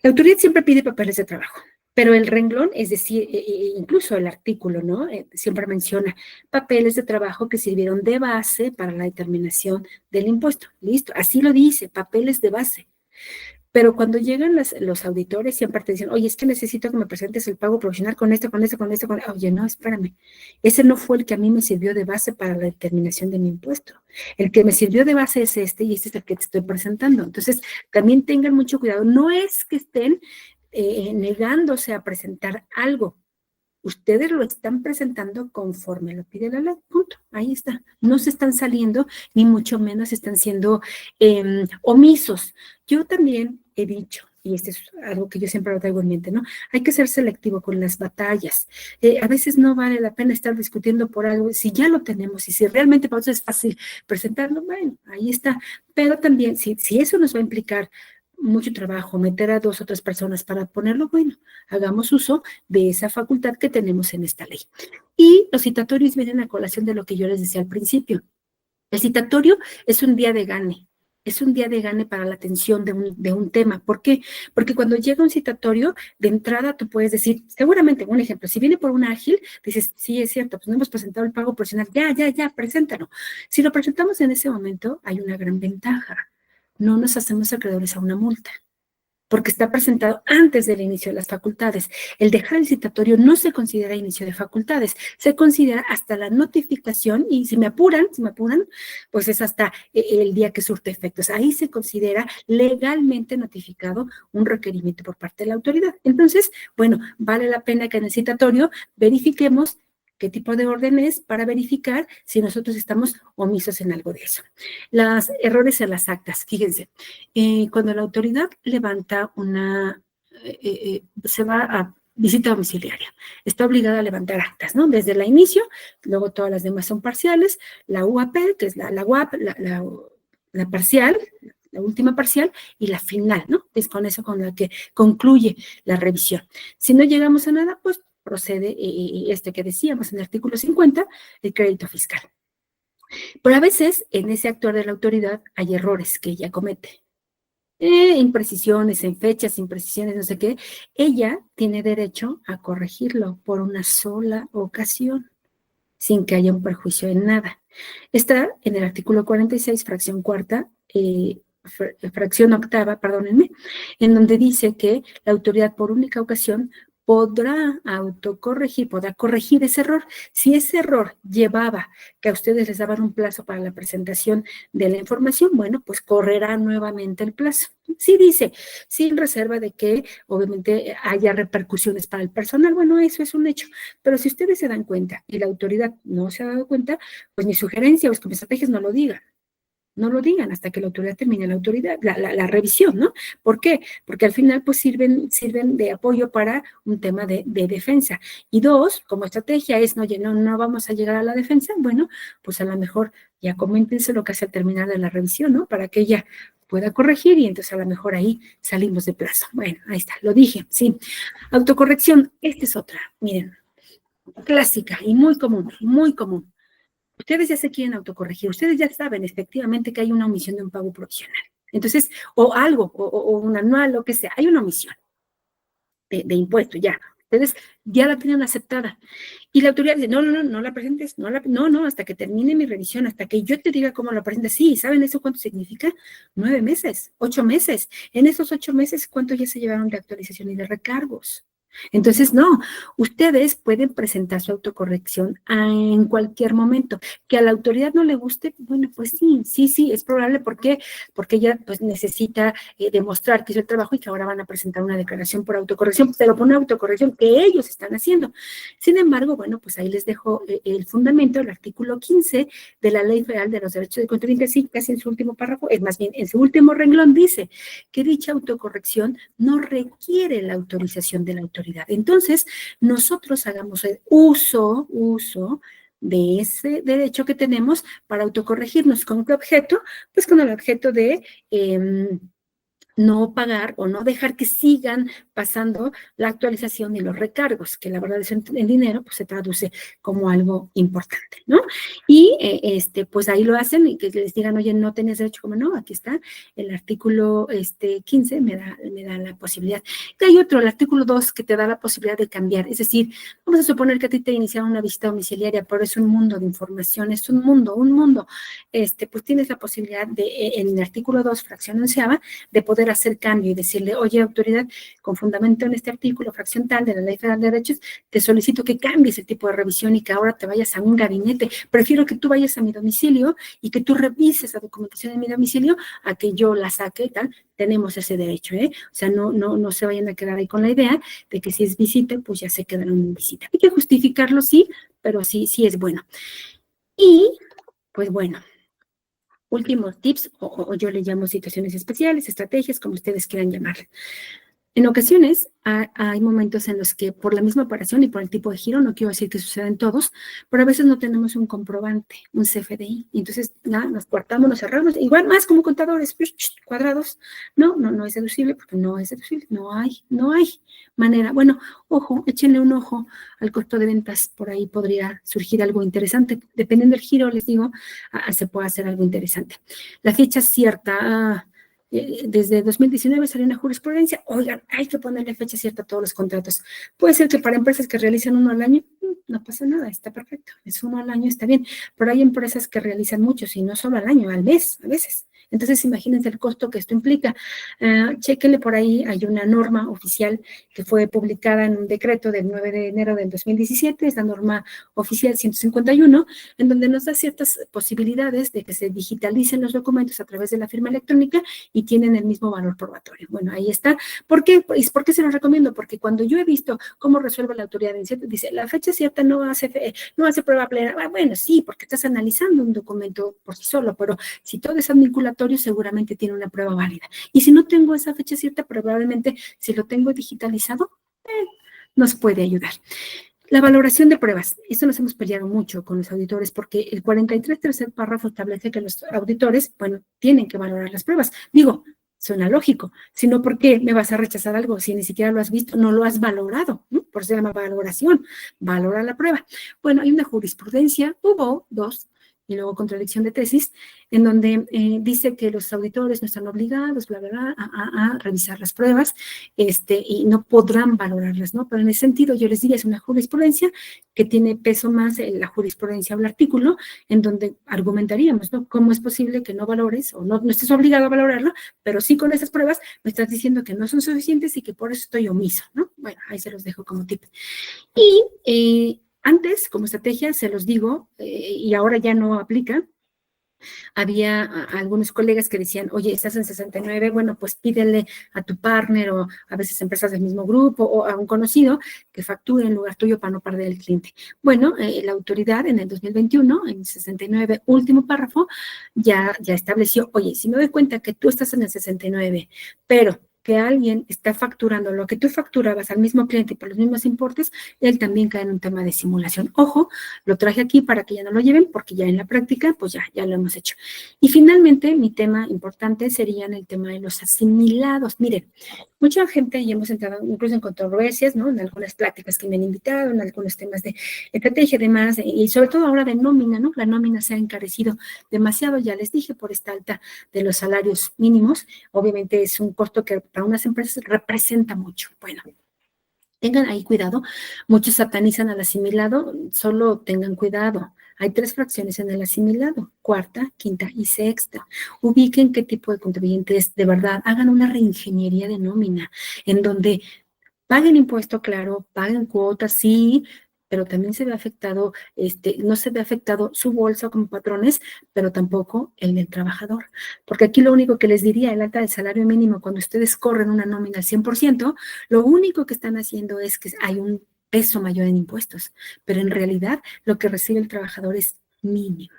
la autoridad siempre pide papeles de trabajo, pero el renglón, es decir, incluso el artículo, ¿no? Siempre menciona papeles de trabajo que sirvieron de base para la determinación del impuesto. Listo, así lo dice, papeles de base. Pero cuando llegan los auditores, siempre te dicen, oye, es que necesito que me presentes el pago provisional con esto, con esto, con esto, con... Oye, no, espérame. Ese no fue el que a mí me sirvió de base para la determinación de mi impuesto. El que me sirvió de base es este y este es el que te estoy presentando. Entonces, también tengan mucho cuidado. No es que estén negándose a presentar algo. Ustedes lo están presentando conforme lo pide la ley, punto, ahí está. No se están saliendo, ni mucho menos están siendo omisos. Yo también he dicho, y este es algo que yo siempre lo traigo en mente, ¿no? Hay que ser selectivo con las batallas. A veces no vale la pena estar discutiendo por algo, si ya lo tenemos y si realmente para nosotros es fácil presentarlo, bueno, ahí está. Pero también, si eso nos va a implicar mucho trabajo, meter a 2 o 3 personas para ponerlo, bueno, hagamos uso de esa facultad que tenemos en esta ley. Y los citatorios vienen a colación de lo que yo les decía al principio. El citatorio es un día de gane, es un día de gane para la atención de un tema. ¿Por qué? Porque cuando llega un citatorio, de entrada tú puedes decir, seguramente, un ejemplo, si viene por una ágil, dices, sí, es cierto, pues no hemos presentado el pago profesional, ya, preséntalo. Si lo presentamos en ese momento, hay una gran ventaja. No nos hacemos acreedores a una multa, porque está presentado antes del inicio de las facultades. El dejar el citatorio no se considera inicio de facultades, se considera hasta la notificación y si me apuran, pues es hasta el día que surte efectos. Ahí se considera legalmente notificado un requerimiento por parte de la autoridad. Entonces, bueno, vale la pena que en el citatorio verifiquemos qué tipo de orden es para verificar si nosotros estamos omisos en algo de eso. Los errores en las actas, fíjense, cuando la autoridad levanta se va a visita domiciliaria, está obligada a levantar actas, ¿no? Desde el inicio, luego todas las demás son parciales, la UAP, que es la UAP, la parcial, la última parcial y la final, ¿no? Es con eso con la que concluye la revisión. Si no llegamos a nada, pues procede este que decíamos en el artículo 50, el crédito fiscal. Pero a veces en ese actuar de la autoridad hay errores que ella comete. Imprecisiones en fechas, imprecisiones, no sé qué. Ella tiene derecho a corregirlo por una sola ocasión, sin que haya un perjuicio en nada. Está en el artículo 46, fracción cuarta, fracción octava, perdónenme, en donde dice que la autoridad por única ocasión podrá podrá corregir ese error. Si ese error llevaba que a ustedes les daban un plazo para la presentación de la información, bueno, pues correrá nuevamente el plazo. Sí dice, sin reserva de que obviamente haya repercusiones para el personal, bueno, eso es un hecho, pero si ustedes se dan cuenta y la autoridad no se ha dado cuenta, pues mi sugerencia o mis estrategias no lo digan. No lo digan hasta que la autoridad termine la revisión, ¿no? ¿Por qué? Porque al final pues sirven de apoyo para un tema de defensa. Y 2, como estrategia es, no vamos a llegar a la defensa, bueno, pues a lo mejor ya coméntense lo que hace al terminar de la revisión, ¿no? Para que ella pueda corregir y entonces a lo mejor ahí salimos de plazo. Bueno, ahí está, lo dije, sí. Autocorrección, esta es otra, miren, clásica y muy común, muy común. Ustedes ya se quieren autocorregir, ustedes ya saben efectivamente que hay una omisión de un pago provisional. Entonces, o algo, o un anual, lo que sea, hay una omisión de impuesto, ya. Ustedes ya la tienen aceptada. Y la autoridad dice, no la presentes, no, hasta que termine mi revisión, hasta que yo te diga cómo la presentes. Sí, ¿saben eso cuánto significa? 9 meses, 8 meses. En esos 8 meses, ¿cuánto ya se llevaron de actualización y de recargos? Entonces, no, ustedes pueden presentar su autocorrección en cualquier momento. Que a la autoridad no le guste, bueno, pues sí, es probable. ¿Por qué? Porque ella pues necesita demostrar que hizo el trabajo y que ahora van a presentar una declaración por autocorrección, pero por una autocorrección que ellos están haciendo. Sin embargo, bueno, pues ahí les dejo el fundamento, el artículo 15 de la Ley Federal de los Derechos de Contribuyentes, sí, casi en su último párrafo, es más bien en su último renglón, dice que dicha autocorrección no requiere la autorización de la autoridad. Entonces, nosotros hagamos uso de ese derecho que tenemos para autocorregirnos. ¿Con qué objeto? Pues con el objeto de no pagar o no dejar que sigan pasando la actualización y los recargos, que la verdad es en dinero, pues se traduce como algo importante, ¿no? Y pues ahí lo hacen y que les digan, oye, no tenés derecho, como no, aquí está el artículo 15, me da la posibilidad. Y hay otro, el artículo 2, que te da la posibilidad de cambiar, es decir, vamos a suponer que a ti te iniciaron una visita domiciliaria, pero es un mundo de información, es un mundo, pues tienes la posibilidad de, en el artículo 2, fracción onceava, de poder poder hacer cambio y decirle, oye, autoridad, con fundamento en este artículo, fracción tal de la Ley Federal de Derechos, te solicito que cambies el tipo de revisión y que ahora te vayas a un gabinete. Prefiero que tú vayas a mi domicilio y que tú revises la documentación en mi domicilio a que yo la saque y tal. Tenemos ese derecho, ¿eh? O sea, no se vayan a quedar ahí con la idea de que si es visita, pues ya se quedaron en visita. Hay que justificarlo, sí, pero sí es bueno. Y, pues bueno, últimos tips, o yo le llamo situaciones especiales, estrategias, como ustedes quieran llamar. En ocasiones hay momentos en los que por la misma operación y por el tipo de giro, no quiero decir que sucedan todos, pero a veces no tenemos un comprobante, un CFDI. Y entonces nada, nos cortamos, nos cerramos, igual más como contadores, cuadrados. No es deducible porque no es deducible, no hay manera. Bueno, ojo, échenle un ojo al costo de ventas, por ahí podría surgir algo interesante. Dependiendo del giro, les digo, se puede hacer algo interesante. La fecha cierta, desde 2019 salió una jurisprudencia, oigan, hay que ponerle fecha cierta a todos los contratos. Puede ser que para empresas que realizan uno al año, no pasa nada, está perfecto, es uno al año, está bien, pero hay empresas que realizan muchos y no solo al año, al mes, a veces. Entonces, imagínense el costo que esto implica. Chéquenle por ahí, hay una norma oficial que fue publicada en un decreto del 9 de enero del 2017, es la norma oficial 151, en donde nos da ciertas posibilidades de que se digitalicen los documentos a través de la firma electrónica y tienen el mismo valor probatorio. Bueno, ahí está. ¿Por qué? Pues, ¿por qué se los recomiendo? Porque cuando yo he visto cómo resuelve la autoridad en cierto, dice, la fecha cierta no hace prueba plena. Bueno, sí, porque estás analizando un documento por sí solo, pero si todo es vinculatorio, seguramente tiene una prueba válida. Y si no tengo esa fecha cierta, probablemente si lo tengo digitalizado, nos puede ayudar. La valoración de pruebas. Esto nos hemos peleado mucho con los auditores porque el 43 tercer párrafo establece que los auditores, bueno, tienen que valorar las pruebas. Digo, suena lógico, sino ¿por qué me vas a rechazar algo si ni siquiera lo has visto, no lo has valorado? ¿No? Por eso se llama valoración, valora la prueba. Bueno, hay una jurisprudencia, hubo dos, y luego contradicción de tesis, en donde dice que los auditores no están obligados, bla, bla, bla, a revisar las pruebas, y no podrán valorarlas, ¿no? Pero en ese sentido, yo les diría, es una jurisprudencia que tiene peso más en la jurisprudencia o el artículo, en donde argumentaríamos, ¿no? ¿Cómo es posible que no valores o no estés obligado a valorarlo, pero sí con esas pruebas me estás diciendo que no son suficientes y que por eso estoy omiso, ¿no? Bueno, ahí se los dejo como tip. Y antes, como estrategia, se los digo, y ahora ya no aplica, había algunos colegas que decían, oye, estás en 69, bueno, pues pídele a tu partner o a veces empresas del mismo grupo o a un conocido que facture en lugar tuyo para no perder el cliente. Bueno, la autoridad en el 2021, en 69, último párrafo, ya estableció, oye, si me doy cuenta que tú estás en el 69, pero que alguien está facturando lo que tú facturabas al mismo cliente por los mismos importes, él también cae en un tema de simulación. Ojo, lo traje aquí para que ya no lo lleven, porque ya en la práctica, pues ya lo hemos hecho. Y finalmente, mi tema importante sería en el tema de los asimilados. Miren, mucha gente, y hemos entrado incluso en controversias, ¿no? En algunas pláticas que me han invitado, en algunos temas de estrategia y demás, y sobre todo ahora de nómina, ¿no? La nómina se ha encarecido demasiado, ya les dije, por esta alta de los salarios mínimos. Obviamente es un costo que para unas empresas representa mucho. Bueno, tengan ahí cuidado. Muchos satanizan al asimilado, solo tengan cuidado. Hay 3 fracciones en el asimilado, cuarta, quinta y sexta. Ubiquen qué tipo de contribuyentes de verdad, hagan una reingeniería de nómina, en donde paguen impuesto, claro, paguen cuotas, sí, pero también se ve afectado, no se ve afectado su bolsa como patrones, pero tampoco el del trabajador. Porque aquí lo único que les diría, el alta del salario mínimo, cuando ustedes corren una nómina al 100%, lo único que están haciendo es que hay un peso mayor en impuestos, pero en realidad lo que recibe el trabajador es mínimo.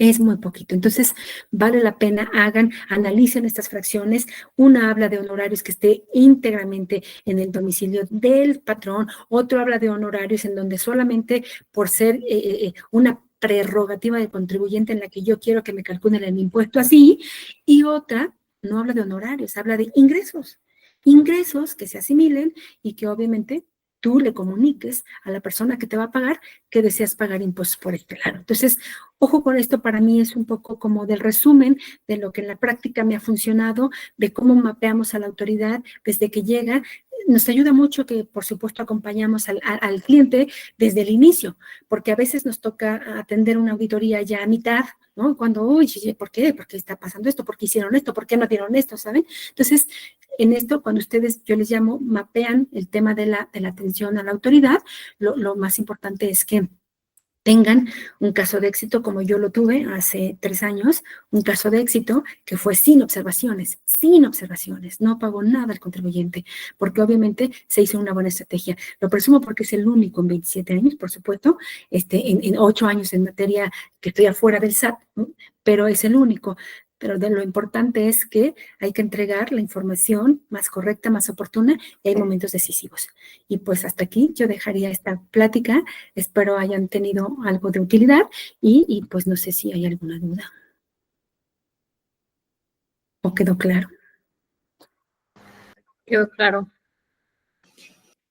Es muy poquito. Entonces, vale la pena, analicen estas fracciones. Una habla de honorarios que esté íntegramente en el domicilio del patrón, otro habla de honorarios en donde solamente por ser una prerrogativa de contribuyente en la que yo quiero que me calculen el impuesto así, y otra no habla de honorarios, habla de ingresos que se asimilen y que obviamente tú le comuniques a la persona que te va a pagar que deseas pagar impuestos por este lado. Entonces, ojo con esto, para mí es un poco como del resumen de lo que en la práctica me ha funcionado, de cómo mapeamos a la autoridad desde que llega. nos ayuda mucho que, por supuesto, acompañamos al cliente desde el inicio, porque a veces nos toca atender una auditoría ya a mitad, ¿no? Cuando, uy, ¿por qué? ¿Por qué está pasando esto? ¿Por qué hicieron esto? ¿Por qué no dieron esto? ¿Saben? Entonces, en esto, cuando ustedes, yo les llamo, mapean el tema de la atención a la autoridad, lo más importante es que tengan un caso de éxito como yo lo tuve hace 3 años, un caso de éxito que fue sin observaciones, no pagó nada el contribuyente, porque obviamente se hizo una buena estrategia. Lo presumo porque es el único en 27 años, por supuesto, en 8 años en materia que estoy afuera del SAT, ¿no? Pero es el único. Pero de lo importante es que hay que entregar la información más correcta, más oportuna, y hay momentos decisivos. Y pues hasta aquí yo dejaría esta plática. Espero hayan tenido algo de utilidad y pues no sé si hay alguna duda. ¿O quedó claro? Quedó claro.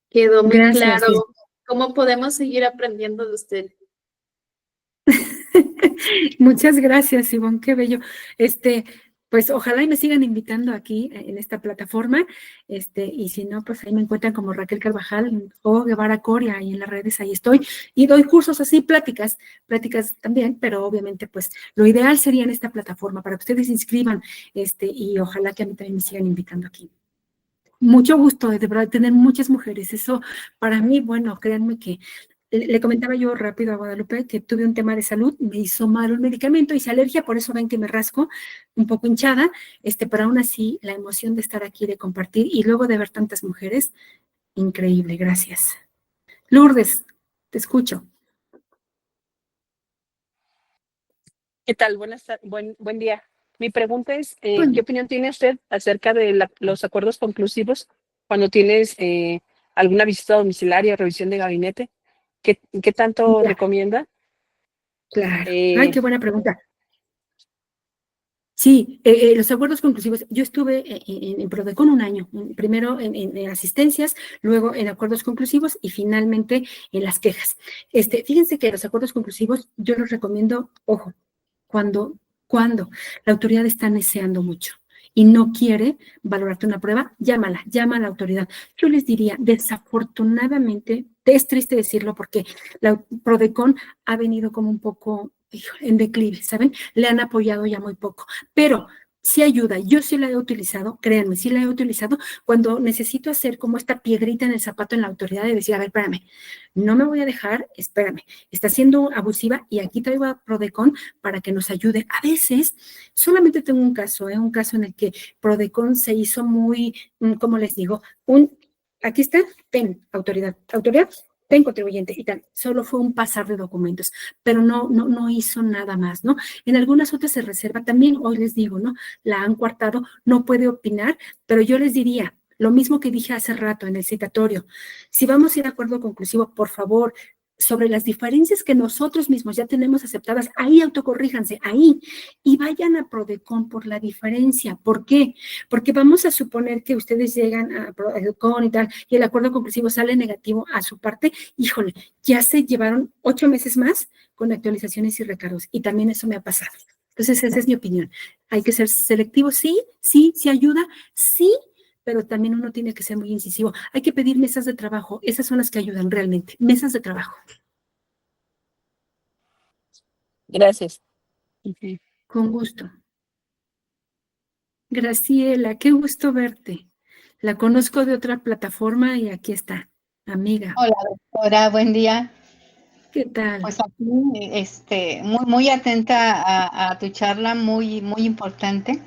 Quedó muy Gracias. claro. ¿Cómo podemos seguir aprendiendo de usted? Muchas gracias, Ivonne, qué bello. Pues ojalá y me sigan invitando aquí en esta plataforma, y si no, pues ahí me encuentran como Raquel Carvajal o Guevara Coria, y en las redes ahí estoy, y doy cursos así, pláticas también, pero obviamente pues lo ideal sería en esta plataforma para que ustedes se inscriban, y ojalá que a mí también me sigan invitando aquí. Mucho gusto, de verdad, tener muchas mujeres. Eso para mí, bueno, créanme que le comentaba yo rápido a Guadalupe que tuve un tema de salud, me hizo mal un medicamento, hice alergia, por eso ven que me rasco un poco hinchada, pero aún así la emoción de estar aquí, de compartir y luego de ver tantas mujeres, increíble, gracias. Lourdes, te escucho. ¿Qué tal? Buen día. Mi pregunta es, Bueno, ¿qué opinión tiene usted acerca de los acuerdos conclusivos cuando tienes alguna visita domiciliaria, revisión de gabinete? ¿Qué tanto ya, recomienda? claro. Ay, Eh, qué buena pregunta. Sí, los acuerdos conclusivos. Yo estuve en Prodecon un año, primero en asistencias, luego en acuerdos conclusivos y finalmente en las quejas. Fíjense que los acuerdos conclusivos yo los recomiendo, ojo, cuando, cuando la autoridad está neceando mucho y no quiere valorarte una prueba, llama a la autoridad. Yo les diría, desafortunadamente, es triste decirlo porque la Prodecon ha venido como un poco en declive, ¿saben? Le han apoyado ya muy poco, pero sí ayuda. Yo sí la he utilizado, créanme, sí la he utilizado cuando necesito hacer como esta piedrita en el zapato en la autoridad de decir, a ver, espérame, no me voy a dejar, espérame, está siendo abusiva y aquí traigo a Prodecon para que nos ayude. A veces, solamente tengo un caso en el que Prodecon se hizo muy, ¿cómo les digo? Aquí está, autoridad, contribuyente y tal, solo fue un pasar de documentos, pero no hizo nada más, ¿no? En algunas otras se reserva también, hoy les digo, ¿no? La han coartado, no puede opinar, pero yo les diría, lo mismo que dije hace rato en el citatorio, si vamos a ir a acuerdo conclusivo, por favor, sobre las diferencias que nosotros mismos ya tenemos aceptadas, ahí autocorríjanse, ahí, y vayan a Prodecon por la diferencia. ¿Por qué? Porque vamos a suponer que ustedes llegan a Prodecon y tal, y el acuerdo conclusivo sale negativo a su parte, híjole, ya se llevaron 8 meses más con actualizaciones y recargos, y también eso me ha pasado. Entonces, esa es mi opinión. Hay que ser selectivo, sí ayuda, sí, pero también uno tiene que ser muy incisivo. Hay que pedir mesas de trabajo, esas son las que ayudan realmente, mesas de trabajo. Gracias. Con gusto. Graciela, qué gusto verte. La conozco de otra plataforma y aquí está, amiga. Hola, doctora, buen día. ¿Qué tal? Pues aquí, muy atenta a tu charla, muy importante.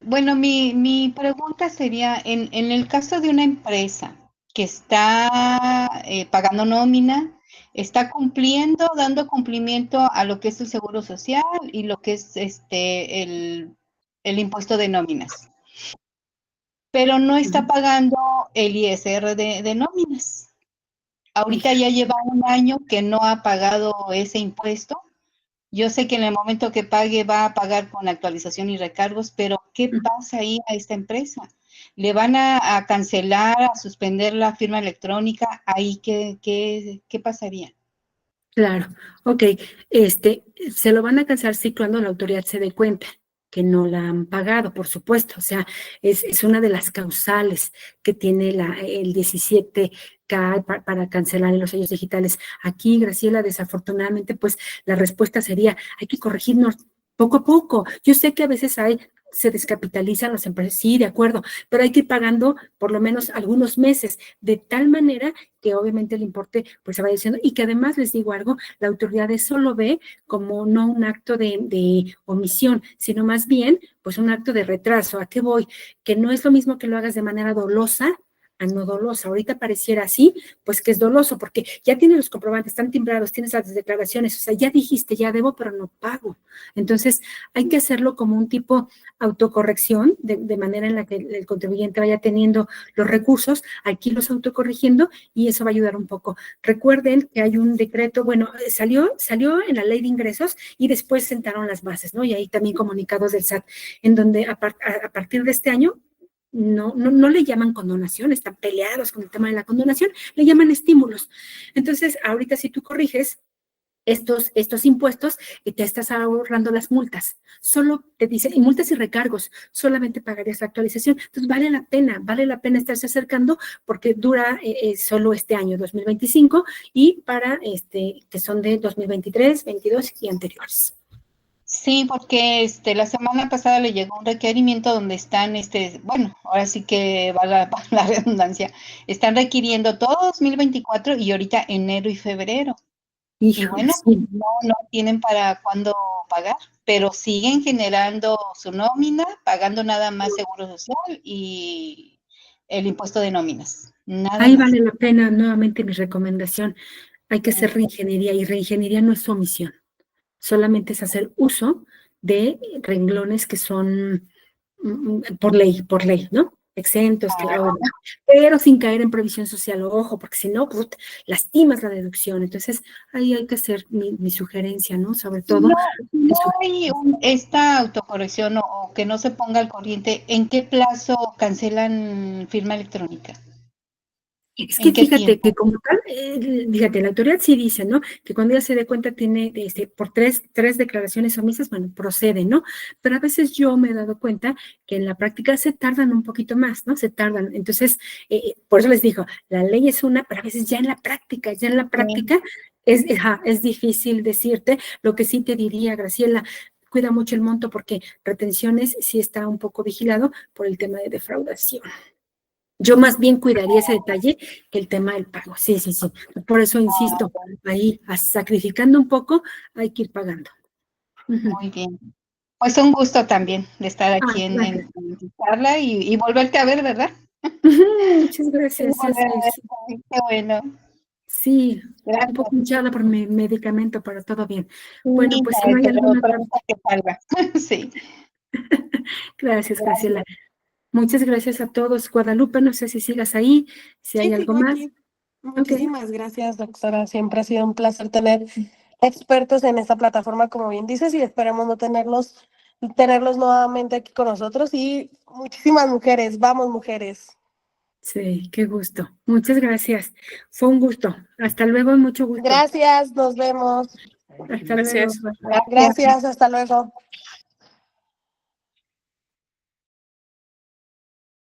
Bueno, mi pregunta sería, en el caso de una empresa que está pagando nómina, está dando cumplimiento a lo que es el seguro social y lo que es el impuesto de nóminas, pero no está pagando el ISR de nóminas. Ahorita ya lleva un año que no ha pagado ese impuesto. Yo sé que en el momento que pague va a pagar con actualización y recargos, pero ¿qué pasa ahí a esta empresa? ¿Le van a cancelar, a suspender la firma electrónica? ¿Ahí qué pasaría? Claro, ok. Se lo van a cancelar sí cuando la autoridad se dé cuenta. que no la han pagado, por supuesto. O sea, es una de las causales que tiene el 17K para cancelar los sellos digitales. Aquí, Graciela, desafortunadamente, pues la respuesta sería, hay que corregirnos poco a poco. Yo sé que a veces se descapitalizan las empresas, sí, de acuerdo, pero hay que ir pagando por lo menos algunos meses, de tal manera que obviamente el importe pues se va diciendo, y que además les digo algo, la autoridad eso lo ve como no un acto de omisión, sino más bien pues un acto de retraso. ¿A qué voy? Que no es lo mismo que lo hagas de manera dolosa a no dolosa. Ahorita pareciera así, pues que es doloso, porque ya tienes los comprobantes, están timbrados, tienes las declaraciones, o sea, ya dijiste, ya debo, pero no pago. Entonces, hay que hacerlo como un tipo autocorrección, de manera en la que el contribuyente vaya teniendo los recursos, aquí los autocorrigiendo, y eso va a ayudar un poco. Recuerden que hay un decreto, bueno, salió en la ley de ingresos y después sentaron las bases, ¿no? Y ahí también comunicados del SAT, en donde a partir de este año, no le llaman condonación, están peleados con el tema de la condonación, le llaman estímulos. Entonces, ahorita si tú corriges estos impuestos, te estás ahorrando las multas. Solo te dicen, y multas y recargos, solamente pagarías la actualización. Entonces, vale la pena estarse acercando porque dura solo este año, 2025, y para que son de 2023, 22 y anteriores. Sí, porque la semana pasada le llegó un requerimiento donde están, bueno, ahora sí que va la redundancia, están requiriendo todo 2024 y ahorita enero y febrero. Y bueno, sí. no tienen para cuándo pagar, pero siguen generando su nómina, pagando nada más seguro social y el impuesto de nóminas. Nada Ahí más. vale la pena, nuevamente mi recomendación, hay que hacer reingeniería, y reingeniería no es omisión. Solamente es hacer uso de renglones que son por ley, ¿no? Exentos, claro, pero sin caer en previsión social, ojo, porque si no, pues, lastimas la deducción. Entonces, ahí hay que hacer mi sugerencia, ¿no? Sobre todo. No hay esta autocorrección o que no se ponga al corriente, ¿en qué plazo cancelan firma electrónica? Es que ¿En qué fíjate tiempo? que como tal, fíjate, la autoridad sí dice, ¿no? Que cuando ella se dé cuenta tiene por tres declaraciones omisas, bueno, procede, ¿no? Pero a veces yo me he dado cuenta que en la práctica se tardan un poquito más, ¿no? Se tardan. Entonces, por eso les digo, la ley es una, pero a veces ya en la práctica es difícil decirte. Lo que sí te diría, Graciela, cuida mucho el monto porque retenciones sí está un poco vigilado por el tema de defraudación. Yo más bien cuidaría ese detalle que el tema del pago. Sí. Por eso insisto, ahí sacrificando un poco, hay que ir pagando. Muy bien. Pues un gusto también de estar aquí en tu charla y volverte a ver, ¿verdad? Muchas gracias. Qué bueno. Sí, Gracias. un poco hinchada por mi medicamento, pero todo bien. Bueno, pues si no hay Pero alguna pronto que salga. Sí. Gracias, Graciela. Muchas gracias a todos. Guadalupe, no sé si sigas ahí, si hay algo más. Aquí. Muchísimas gracias, doctora. Siempre ha sido un placer tener expertos en esta plataforma, como bien dices, y esperemos no tenerlos nuevamente aquí con nosotros. Y muchísimas mujeres, vamos mujeres. Sí, qué gusto. Muchas gracias. Fue un gusto. Hasta luego, mucho gusto. Gracias, nos vemos. Hasta Gracias. luego. Gracias, hasta luego.